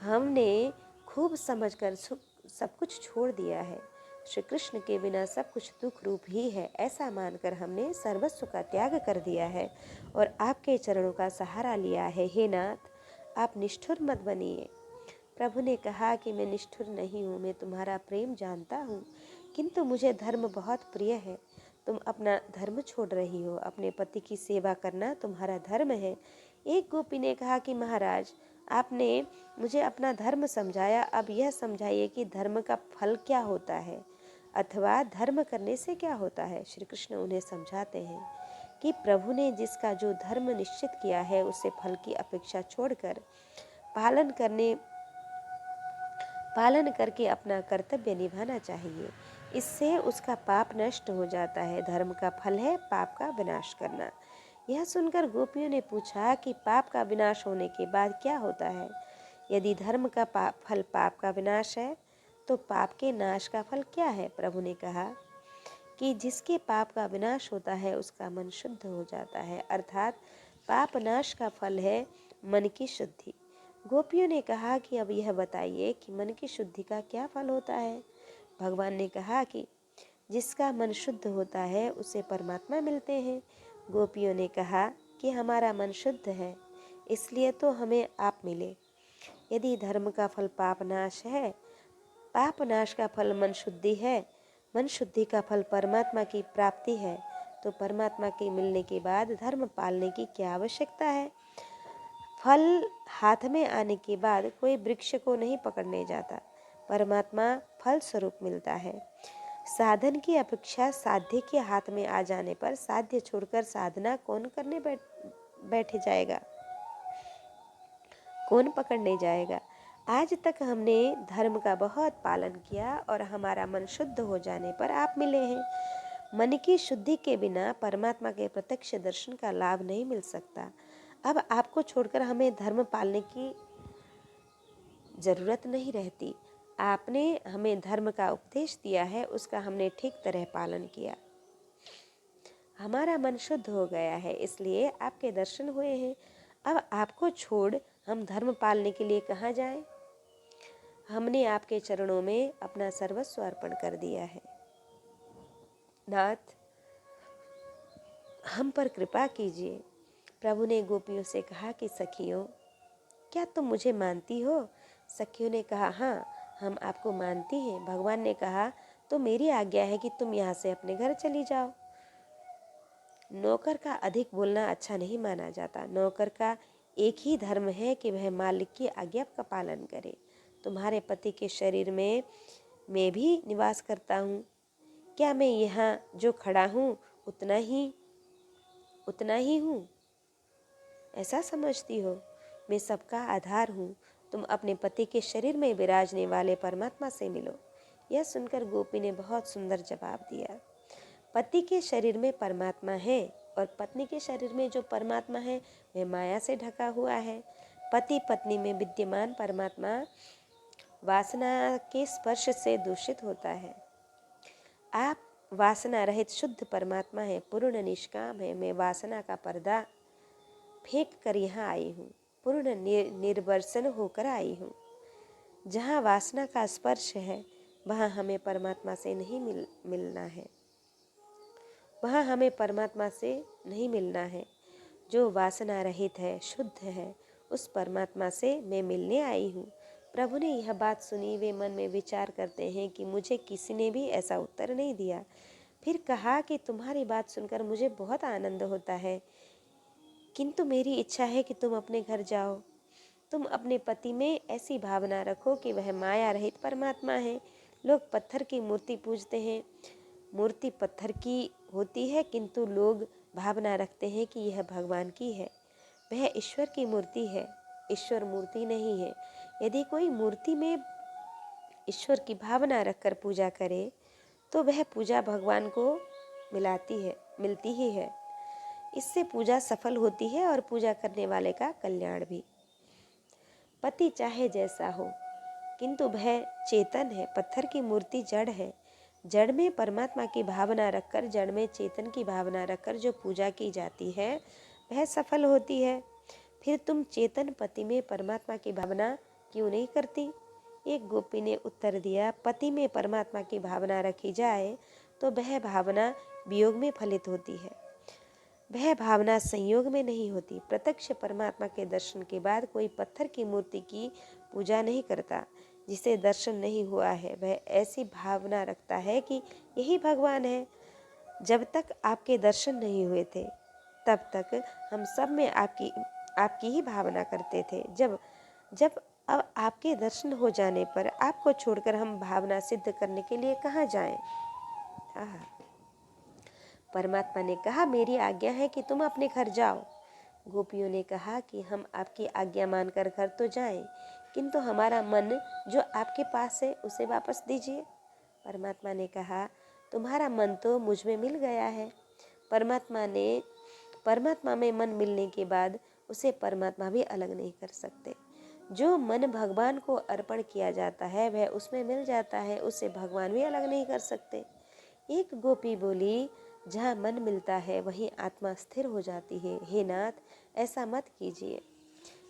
हमने खूब समझकर सब कुछ छोड़ दिया है। श्री कृष्ण के बिना सब कुछ दुख रूप ही है, ऐसा मानकर हमने सर्वस्व का त्याग कर दिया है और आपके चरणों का सहारा लिया है। हे नाथ, आप निष्ठुर मत बनिए। प्रभु ने कहा कि मैं निष्ठुर नहीं हूँ, मैं तुम्हारा प्रेम जानता हूँ, किंतु मुझे धर्म बहुत प्रिय है। तुम अपना धर्म छोड़ रही हो, अपने पति की सेवा करना तुम्हारा धर्म है। एक गोपी ने कहा कि महाराज, आपने मुझे अपना धर्म समझाया, अब यह समझाइए कि धर्म का फल क्या होता है, अथवा धर्म करने से क्या होता है। श्री कृष्ण उन्हें समझाते हैं कि प्रभु ने जिसका जो धर्म निश्चित किया है, उसे फल की अपेक्षा छोड़कर पालन करके अपना कर्तव्य निभाना चाहिए। इससे उसका पाप नष्ट हो जाता है। धर्म का फल है पाप का विनाश करना। यह सुनकर गोपियों ने पूछा कि पाप का विनाश होने के बाद क्या होता है। यदि धर्म का फल पाप का विनाश है, तो पाप के नाश का फल क्या है। प्रभु ने कहा कि जिसके पाप का विनाश होता है उसका मन शुद्ध हो जाता है, अर्थात पाप नाश का फल है मन की शुद्धि। गोपियों ने कहा कि अब यह बताइए कि मन की शुद्धि का क्या फल होता है। भगवान ने कहा कि जिसका मन शुद्ध होता है उसे परमात्मा मिलते हैं। गोपियों ने कहा कि हमारा मन शुद्ध है, इसलिए तो हमें आप मिले। यदि धर्म का फल पाप नाश है, पाप नाश का फल मन शुद्धि है, मन शुद्धि का फल परमात्मा की प्राप्ति है, तो परमात्मा के मिलने के बाद धर्म पालने की क्या आवश्यकता है। फल हाथ में आने के बाद कोई वृक्ष को नहीं पकड़ने जाता, परमात्मा फल स्वरूप मिलता है। साधन की अपेक्षा साध्य के हाथ में आ जाने पर साध्य छोड़कर साधना कौन करने बैठे जाएगा, कौन पकड़ने जाएगा। आज तक हमने धर्म का बहुत पालन किया और हमारा मन शुद्ध हो जाने पर आप मिले हैं। मन की शुद्धि के बिना परमात्मा के प्रत्यक्ष दर्शन का लाभ नहीं मिल सकता। अब आपको छोड़कर हमें धर्म पालने की जरूरत नहीं रहती। आपने हमें धर्म का उपदेश दिया है, उसका हमने ठीक तरह पालन किया। हमारा मन शुद्ध हो गया है, इसलिए आपके दर्शन हुए हैं। अब आपको छोड़ हम धर्म पालने के लिए कहाँ जाएं? हमने आपके चरणों में अपना सर्वस्व अर्पण कर दिया है। नाथ, हम पर कृपा कीजिए। प्रभु ने गोपियों से कहा कि सखियों, क्या तुम मुझे मानती हो? सखियों ने कहा, हाँ, हम आपको मानती हैं। भगवान ने कहा, तो मेरी आज्ञा है कि तुम यहाँ से अपने घर चली जाओ। नौकर का अधिक बोलना अच्छा नहीं माना जाता। नौकर का एक ही धर्म है कि वह मालिक की आज्ञा का पालन करे। तुम्हारे पति के शरीर में मैं भी निवास करता हूँ। क्या मैं यहाँ जो खड़ा हूँ उतना ही हूँ, ऐसा समझती हो? मैं सबका आधार हूँ। तुम अपने पति के शरीर में विराजने वाले परमात्मा से मिलो। यह सुनकर गोपी ने बहुत सुंदर जवाब दिया। पति के शरीर में परमात्मा है और पत्नी के शरीर में जो परमात्मा है वह माया से ढका हुआ है। पति पत्नी में विद्यमान परमात्मा वासना के स्पर्श से दूषित होता है। आप वासना रहित शुद्ध परमात्मा है, पूर्ण निष्काम है। मैं वासना का पर्दा फेंक कर यहाँ आई हूँ, पूर्ण निर्वसन होकर आई हूँ। जहाँ वासना का स्पर्श है वहाँ हमें परमात्मा से नहीं मिलना है, वहाँ हमें परमात्मा से नहीं मिलना है। जो वासना रहित है, शुद्ध है, उस परमात्मा से मैं मिलने आई हूँ। प्रभु ने यह बात सुनी। वे मन में विचार करते हैं कि मुझे किसी ने भी ऐसा उत्तर नहीं दिया। फिर कहा कि तुम्हारी बात सुनकर मुझे बहुत आनंद होता है, किंतु मेरी इच्छा है कि तुम अपने घर जाओ। तुम अपने पति में ऐसी भावना रखो कि वह माया रहित परमात्मा है, लोग पत्थर की मूर्ति पूजते हैं। मूर्ति पत्थर की होती है, किंतु लोग भावना रखते हैं कि यह भगवान की है। वह ईश्वर की मूर्ति है, ईश्वर मूर्ति नहीं है। यदि कोई मूर्ति में ईश्वर की भावना रखकर पूजा करे तो वह पूजा भगवान को मिलती ही है। इससे पूजा सफल होती है और पूजा करने वाले का कल्याण भी। पति चाहे जैसा हो, किंतु वह चेतन है। पत्थर की मूर्ति जड़ है। जड़ में परमात्मा की भावना रखकर, जड़ में चेतन की भावना रखकर जो पूजा की जाती है वह सफल होती है। फिर तुम चेतन पति में परमात्मा की भावना क्यों नहीं करती? एक गोपी ने उत्तर दिया, पति में परमात्मा की भावना रखी जाए तो वह भावना वियोग में फलित होती है, वह भावना संयोग में नहीं होती। प्रत्यक्ष परमात्मा के दर्शन के बाद कोई पत्थर की मूर्ति की पूजा नहीं करता। जिसे दर्शन नहीं हुआ है वह ऐसी भावना रखता है कि यही भगवान है। जब तक आपके दर्शन नहीं हुए थे तब तक हम सब में आपकी ही भावना करते थे। जब अब आपके दर्शन हो जाने पर आपको छोड़कर हम भावना सिद्ध करने के लिए कहाँ जाएं? परमात्मा ने कहा, मेरी आज्ञा है कि तुम अपने घर जाओ। गोपियों ने कहा कि हम आपकी आज्ञा मानकर घर तो जाएं, किंतु हमारा मन जो आपके पास है उसे वापस दीजिए। परमात्मा ने कहा, तुम्हारा मन तो मुझ में मिल गया है। परमात्मा में मन मिलने के बाद उसे परमात्मा भी अलग नहीं कर सकते। जो मन भगवान को अर्पण किया जाता है वह उसमें मिल जाता है, उसे भगवान भी अलग नहीं कर सकते। एक गोपी बोली, जहाँ मन मिलता है वहीं आत्मा स्थिर हो जाती है। हे नाथ, ऐसा मत कीजिए।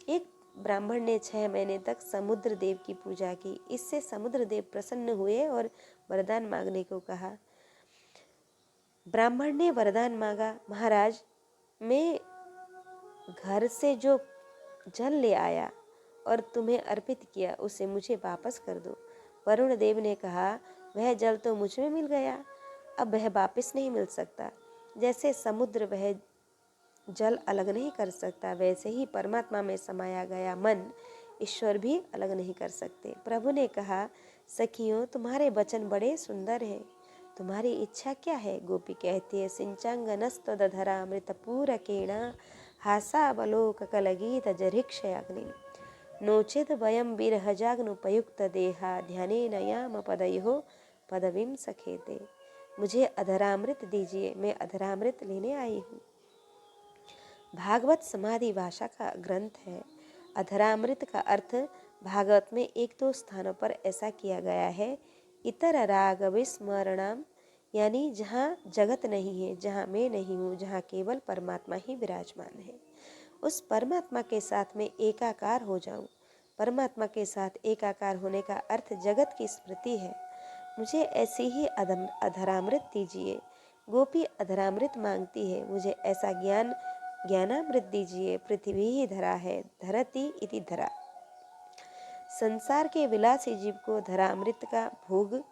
एक ब्राह्मण ने 6 महीने तक समुद्र देव की पूजा की। इससे समुद्र देव प्रसन्न हुए और वरदान मांगने को कहा। ब्राह्मण ने वरदान मांगा, महाराज, मैं घर से जो जल ले आया और तुम्हें अर्पित किया उसे मुझे वापस कर दो। वरुण देव ने कहा, वह जल तो मुझ में मिल गया, अब वह वापस नहीं मिल सकता। जैसे समुद्र वह जल अलग नहीं कर सकता, वैसे ही परमात्मा में समाया गया मन ईश्वर भी अलग नहीं कर सकते। प्रभु ने कहा, सखियों, तुम्हारे वचन बड़े सुंदर हैं, तुम्हारी इच्छा क्या है? गोपी कहती है, सिंचांगनस्तदधरा मृतपूरकेण हासावलोक कलगीत जरिक्षयाग्नि नोचेत वयम विरहजाग्नुपयुक्त देहा ध्यानेन याम पदयोः पदवीं सखेते। मुझे अधरामृत दीजिए, मैं अधरामृत लेने आई हूँ। भागवत समाधि भाषा का ग्रंथ है। अधरामृत का अर्थ भागवत में 1-2 स्थानों पर ऐसा किया गया है, इतर राग विस्मरणम, यानी जहाँ जगत नहीं है, जहाँ मैं नहीं हूँ, जहाँ केवल परमात्मा ही विराजमान है, उस परमात्मा के साथ में एकाकार हो जाऊं। परमात्मा के साथ एकाकार होने का अर्थ जगत की स्मृति है। मुझे ऐसी ही अधरामृत दीजिए। गोपी अधरामृत मांगती है, मुझे ऐसा ज्ञानामृत दीजिए। पृथ्वी ही धरा है, धरती इति धरा। संसार के विलासी जीव को धरामृत का भोग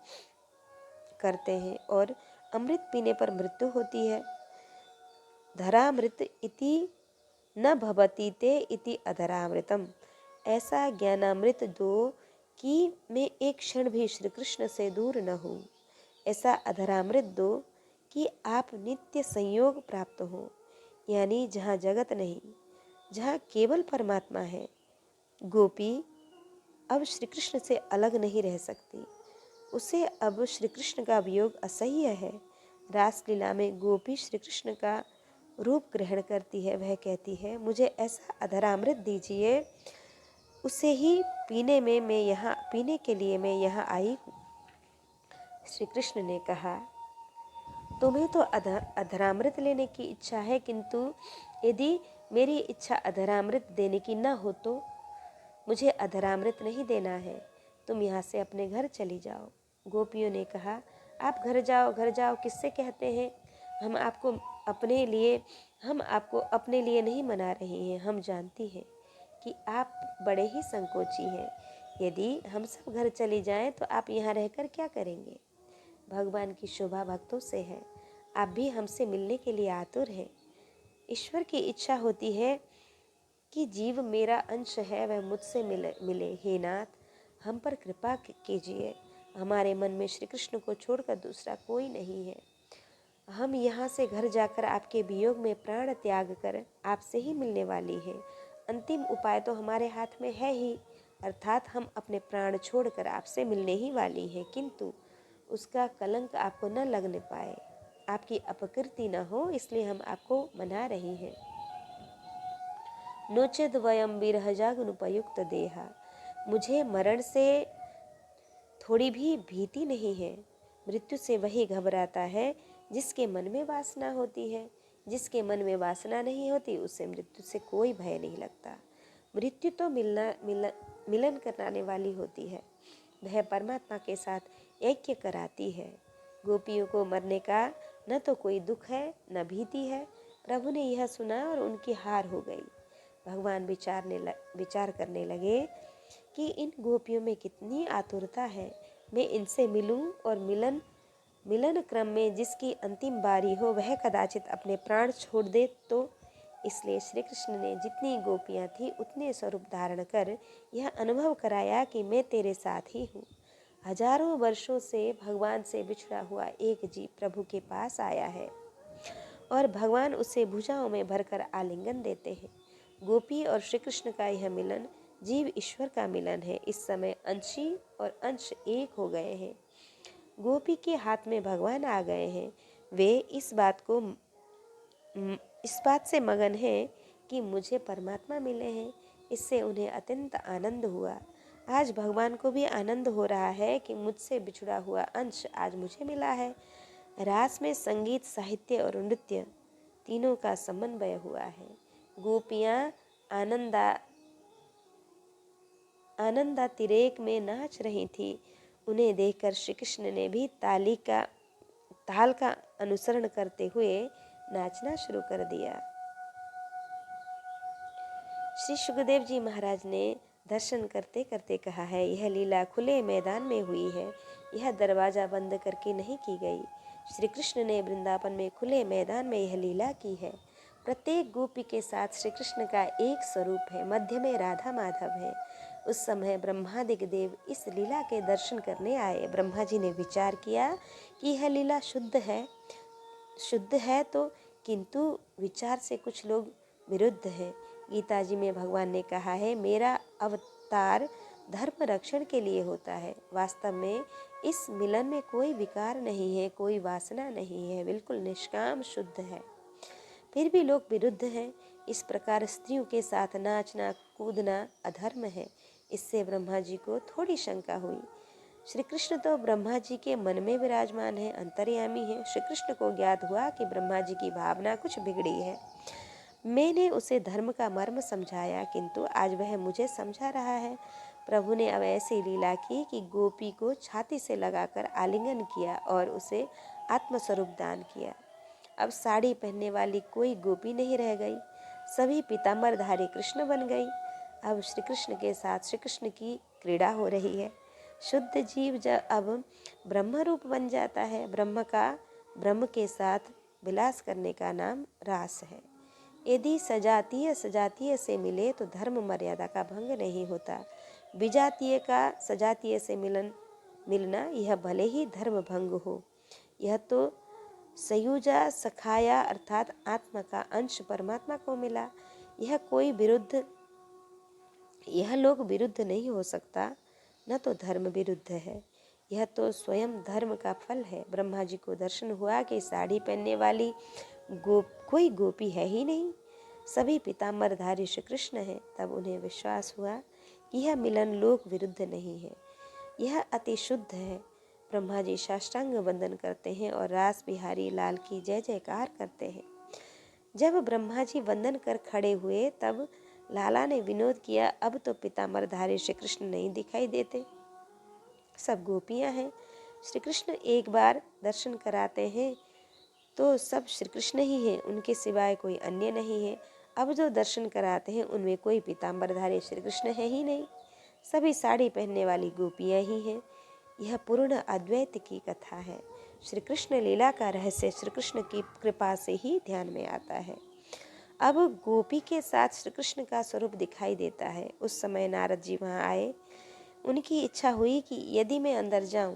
करते हैं और अमृत पीने पर मृत्यु होती है। धरामृत इति न भवति ते इति अधरामृतम। ऐसा ज्ञानामृत दो कि मैं एक क्षण भी श्री कृष्ण से दूर न हूँ। ऐसा अधरामृत दो कि आप नित्य संयोग प्राप्त हो, यानी जहाँ जगत नहीं, जहाँ केवल परमात्मा है। गोपी अब श्री कृष्ण से अलग नहीं रह सकती, उसे अब श्री कृष्ण का वियोग असह्य है। रासलीला में गोपी श्री कृष्ण का रूप ग्रहण करती है। वह कहती है, मुझे ऐसा अधरामृत दीजिए, उसे ही पीने के लिए मैं यहाँ आई हूँ। श्री कृष्ण ने कहा, तुम्हें तो अधरामृत लेने की इच्छा है, किंतु यदि मेरी इच्छा अधरामृत देने की न हो तो मुझे अधरामृत नहीं देना है, तुम यहाँ से अपने घर चली जाओ। गोपियों ने कहा, आप घर जाओ किससे कहते हैं? हम आपको अपने लिए नहीं मना रहे हैं। हम जानती हैं कि आप बड़े ही संकोची हैं। यदि हम सब घर चले जाएं तो आप यहाँ रहकर क्या करेंगे? भगवान की शोभा भक्तों से है, आप भी हमसे मिलने के लिए आतुर हैं। ईश्वर की इच्छा होती है कि जीव मेरा अंश है, वह मुझसे मिले। हे नाथ, हम पर कृपा कीजिए, हमारे मन में श्री कृष्ण को छोड़कर दूसरा कोई नहीं है। हम यहाँ से घर जाकर आपके वियोग में प्राण त्याग कर आपसे ही मिलने वाली है। अंतिम उपाय तो हमारे हाथ में है ही, अर्थात हम अपने प्राण छोड़कर आपसे मिलने ही वाली हैं, किंतु उसका कलंक आपको न लगने पाए, आपकी अपकीर्ति न हो, इसलिए हम आपको मना रही हैं। नोचेद वयम विरहजागनुपयुक्त देहा। मुझे मरण से थोड़ी भी भीति नहीं है। मृत्यु से वही घबराता है जिसके मन में वासना होती है। जिसके मन में वासना नहीं होती उसे मृत्यु से कोई भय नहीं लगता। मृत्यु तो मिलन कराने वाली होती है। वह परमात्मा के साथ ऐक्य कराती है। गोपियों को मरने का न तो कोई दुख है न भीति है। प्रभु ने यह सुना और उनकी हार हो गई। भगवान विचार करने लगे कि इन गोपियों में कितनी आतुरता है। मैं इनसे मिलूं और मिलन क्रम में जिसकी अंतिम बारी हो वह कदाचित अपने प्राण छोड़ दे तो। इसलिए श्री कृष्ण ने जितनी गोपियां थी उतने स्वरूप धारण कर यह अनुभव कराया कि मैं तेरे साथ ही हूँ। हजारों वर्षों से भगवान से बिछड़ा हुआ एक जीव प्रभु के पास आया है और भगवान उसे भुजाओं में भरकर आलिंगन देते हैं। गोपी और श्री कृष्ण का यह मिलन जीव ईश्वर का मिलन है। इस समय अंशी और अंश एक हो गए हैं। गोपी के हाथ में भगवान आ गए हैं। वे इस बात से मगन हैं कि मुझे परमात्मा मिले हैं। इससे उन्हें अत्यंत आनंद हुआ। आज भगवान को भी आनंद हो रहा है कि मुझसे बिछड़ा हुआ अंश आज मुझे मिला है। रास में संगीत, साहित्य और नृत्य तीनों का समन्वय हुआ है। गोपियाँ आनंदातिरेक में नाच रही थी। उन्हें देखकर श्री कृष्ण ने भी ताल का अनुसरण करते हुए नाचना शुरू कर दिया। श्री सुखदेव जी महाराज ने दर्शन करते करते कहा है, यह लीला खुले मैदान में हुई है, यह दरवाजा बंद करके नहीं की गई। श्री कृष्ण ने वृंदावन में खुले मैदान में यह लीला की है। प्रत्येक गोपी के साथ श्री कृष्ण का एक स्वरूप है। मध्य में राधा माधव है। उस समय ब्रह्मादिक देव इस लीला के दर्शन करने आए। ब्रह्मा जी ने विचार किया कि यह लीला शुद्ध है तो, किंतु विचार से कुछ लोग विरुद्ध है। गीता जी में भगवान ने कहा है, मेरा अवतार धर्म रक्षण के लिए होता है। वास्तव में इस मिलन में कोई विकार नहीं है, कोई वासना नहीं है, बिल्कुल निष्काम शुद्ध है। फिर भी लोग विरुद्ध हैं। इस प्रकार स्त्रियों के साथ नाचना कूदना अधर्म है। इससे ब्रह्मा जी को थोड़ी शंका हुई। श्री कृष्ण तो ब्रह्मा जी के मन में विराजमान है, अंतर्यामी है। श्री कृष्ण को ज्ञात हुआ कि ब्रह्मा जी की भावना कुछ बिगड़ी है। मैंने उसे धर्म का मर्म समझाया, किंतु आज वह मुझे समझा रहा है। प्रभु ने अब ऐसी लीला की कि गोपी को छाती से लगाकर आलिंगन किया और उसे आत्मस्वरूप दान किया। अब साड़ी पहनने वाली कोई गोपी नहीं रह गई, सभी पीताम्बरधारी कृष्ण बन गई। अब श्री कृष्ण के साथ श्री कृष्ण की क्रीड़ा हो रही है। शुद्ध जीव जब अब ब्रह्म रूप बन जाता है। ब्रह्म के साथ विलास करने का नाम रास है। यदि सजातीय से मिले तो धर्म मर्यादा का भंग नहीं होता। विजातीय का सजातीय से मिलना यह भले ही धर्म भंग हो। यह तो सयुजा सखाया अर्थात आत्मा का अंश परमात्मा को मिला। यह लोग विरुद्ध नहीं हो सकता, न तो धर्म विरुद्ध है। यह तो स्वयं धर्म का फल है। ब्रह्मा जी को दर्शन हुआ कि साड़ी पहनने वाली कोई गोपी है ही नहीं, सभी पीताम्बरधारी श्री कृष्ण है। तब उन्हें विश्वास हुआ कि यह मिलन लोक विरुद्ध नहीं है, यह अति शुद्ध है। ब्रह्मा जी साष्टांग वंदन करते हैं और रास बिहारी लाल की जय जयकार करते हैं। जब ब्रह्मा जी वंदन कर खड़े हुए तब लाला ने विनोद किया, अब तो पीताम्बरधारी श्री कृष्ण नहीं दिखाई देते, सब गोपियां हैं। श्री कृष्ण एक बार दर्शन कराते हैं तो सब श्री कृष्ण ही हैं, उनके सिवाय कोई अन्य नहीं है। अब जो दर्शन कराते हैं उनमें कोई पीताम्बरधारी श्री कृष्ण है ही नहीं, सभी साड़ी पहनने वाली गोपियां ही हैं। यह पूर्ण अद्वैत की कथा है। श्री कृष्ण लीला का रहस्य श्री कृष्ण की कृपा से ही ध्यान में आता है। अब गोपी के साथ श्री कृष्ण का स्वरूप दिखाई देता है। उस समय नारद जी वहाँ आए। उनकी इच्छा हुई कि यदि मैं अंदर जाऊं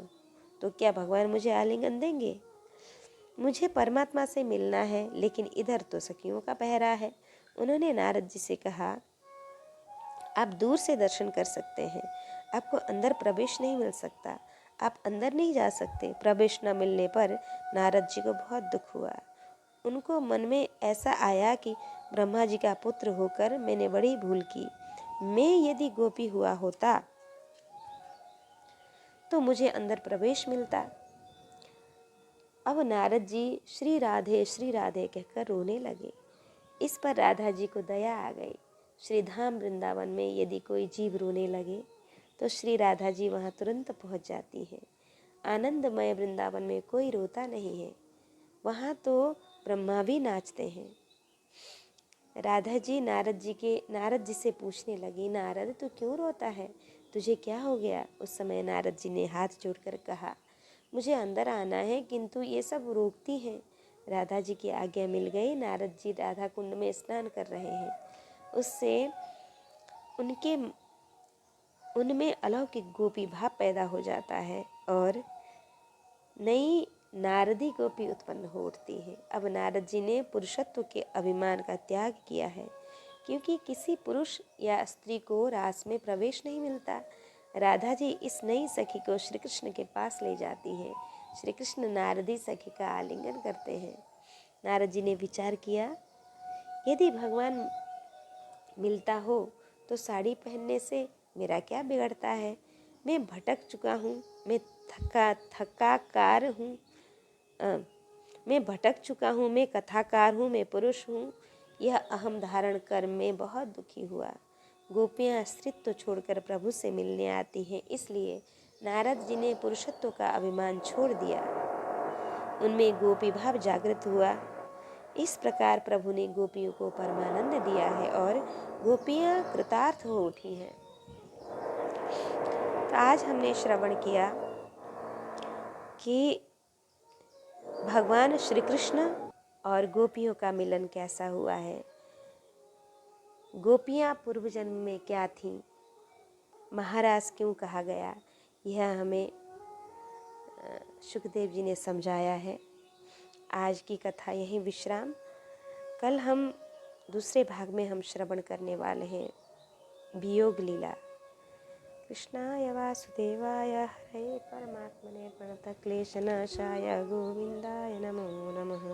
तो क्या भगवान मुझे आलिंगन देंगे। मुझे परमात्मा से मिलना है, लेकिन इधर तो सखियों का पहरा है। उन्होंने नारद जी से कहा, आप दूर से दर्शन कर सकते हैं, आपको अंदर प्रवेश नहीं मिल सकता, आप अंदर नहीं जा सकते। प्रवेश न मिलने पर नारद जी को बहुत दुख हुआ। उनको मन में ऐसा आया कि ब्रह्मा जी का पुत्र होकर मैंने बड़ी भूल की। मैं यदि गोपी हुआ होता तो मुझे अंदर प्रवेश मिलता। अब नारद जी श्री राधे कहकर रोने लगे। इस पर राधा जी को दया आ गई। श्री धाम वृंदावन में यदि कोई जीव रोने लगे तो श्री राधा जी वहाँ तुरंत पहुँच जाती हैं। आनंदमय वृंदावन में कोई रोता नहीं है, वहाँ तो ब्रह्मा भी नाचते हैं। राधा जी नारद जी से पूछने लगी, नारद तू क्यों रोता है, तुझे क्या हो गया। उस समय नारद जी ने हाथ जोड़कर कहा, मुझे अंदर आना है किंतु ये सब रोकती हैं। राधा जी की आज्ञा मिल गई। नारद जी राधा कुंड में स्नान कर रहे हैं। उससे उनमें अलौकिक गोपी भाव पैदा हो जाता है और नई नारदी गोपी उत्पन्न हो उठती है। अब नारद जी ने पुरुषत्व के अभिमान का त्याग किया है, क्योंकि किसी पुरुष या स्त्री को रास में प्रवेश नहीं मिलता। राधा जी इस नई सखी को श्री कृष्ण के पास ले जाती हैं। श्री कृष्ण नारदी सखी का आलिंगन करते हैं। नारद जी ने विचार किया, यदि भगवान मिलता हो तो साड़ी पहनने से मेरा क्या बिगड़ता है। मैं भटक चुका हूँ, मैं थकाकार हूँ, मैं भटक चुका हूँ, मैं कथाकार हूँ, मैं पुरुष हूँ। यह अहम धारण कर मैं बहुत दुखी हुआ। गोपियाँ स्त्रीत्व छोड़कर प्रभु से मिलने आती हैं, इसलिए नारद जी ने पुरुषत्व का अभिमान छोड़ दिया। उनमें गोपी भाव जागृत हुआ। इस प्रकार प्रभु ने गोपियों को परमानंद दिया है और गोपियाँ कृतार्थ हो उठी हैं। तो आज हमने श्रवण किया कि भगवान श्री कृष्ण और गोपियों का मिलन कैसा हुआ है। गोपियाँ पूर्व जन्म में क्या थीं, महाराज क्यों कहा गया, यह हमें सुखदेव जी ने समझाया है। आज की कथा यहीं विश्राम। कल हम दूसरे भाग में हम श्रवण करने वाले हैं वियोग लीला। कृष्णाय वासुदेवाय हरे परमात्मने प्रणतक्लेशनाशाय गोविंदाय नमो नमः।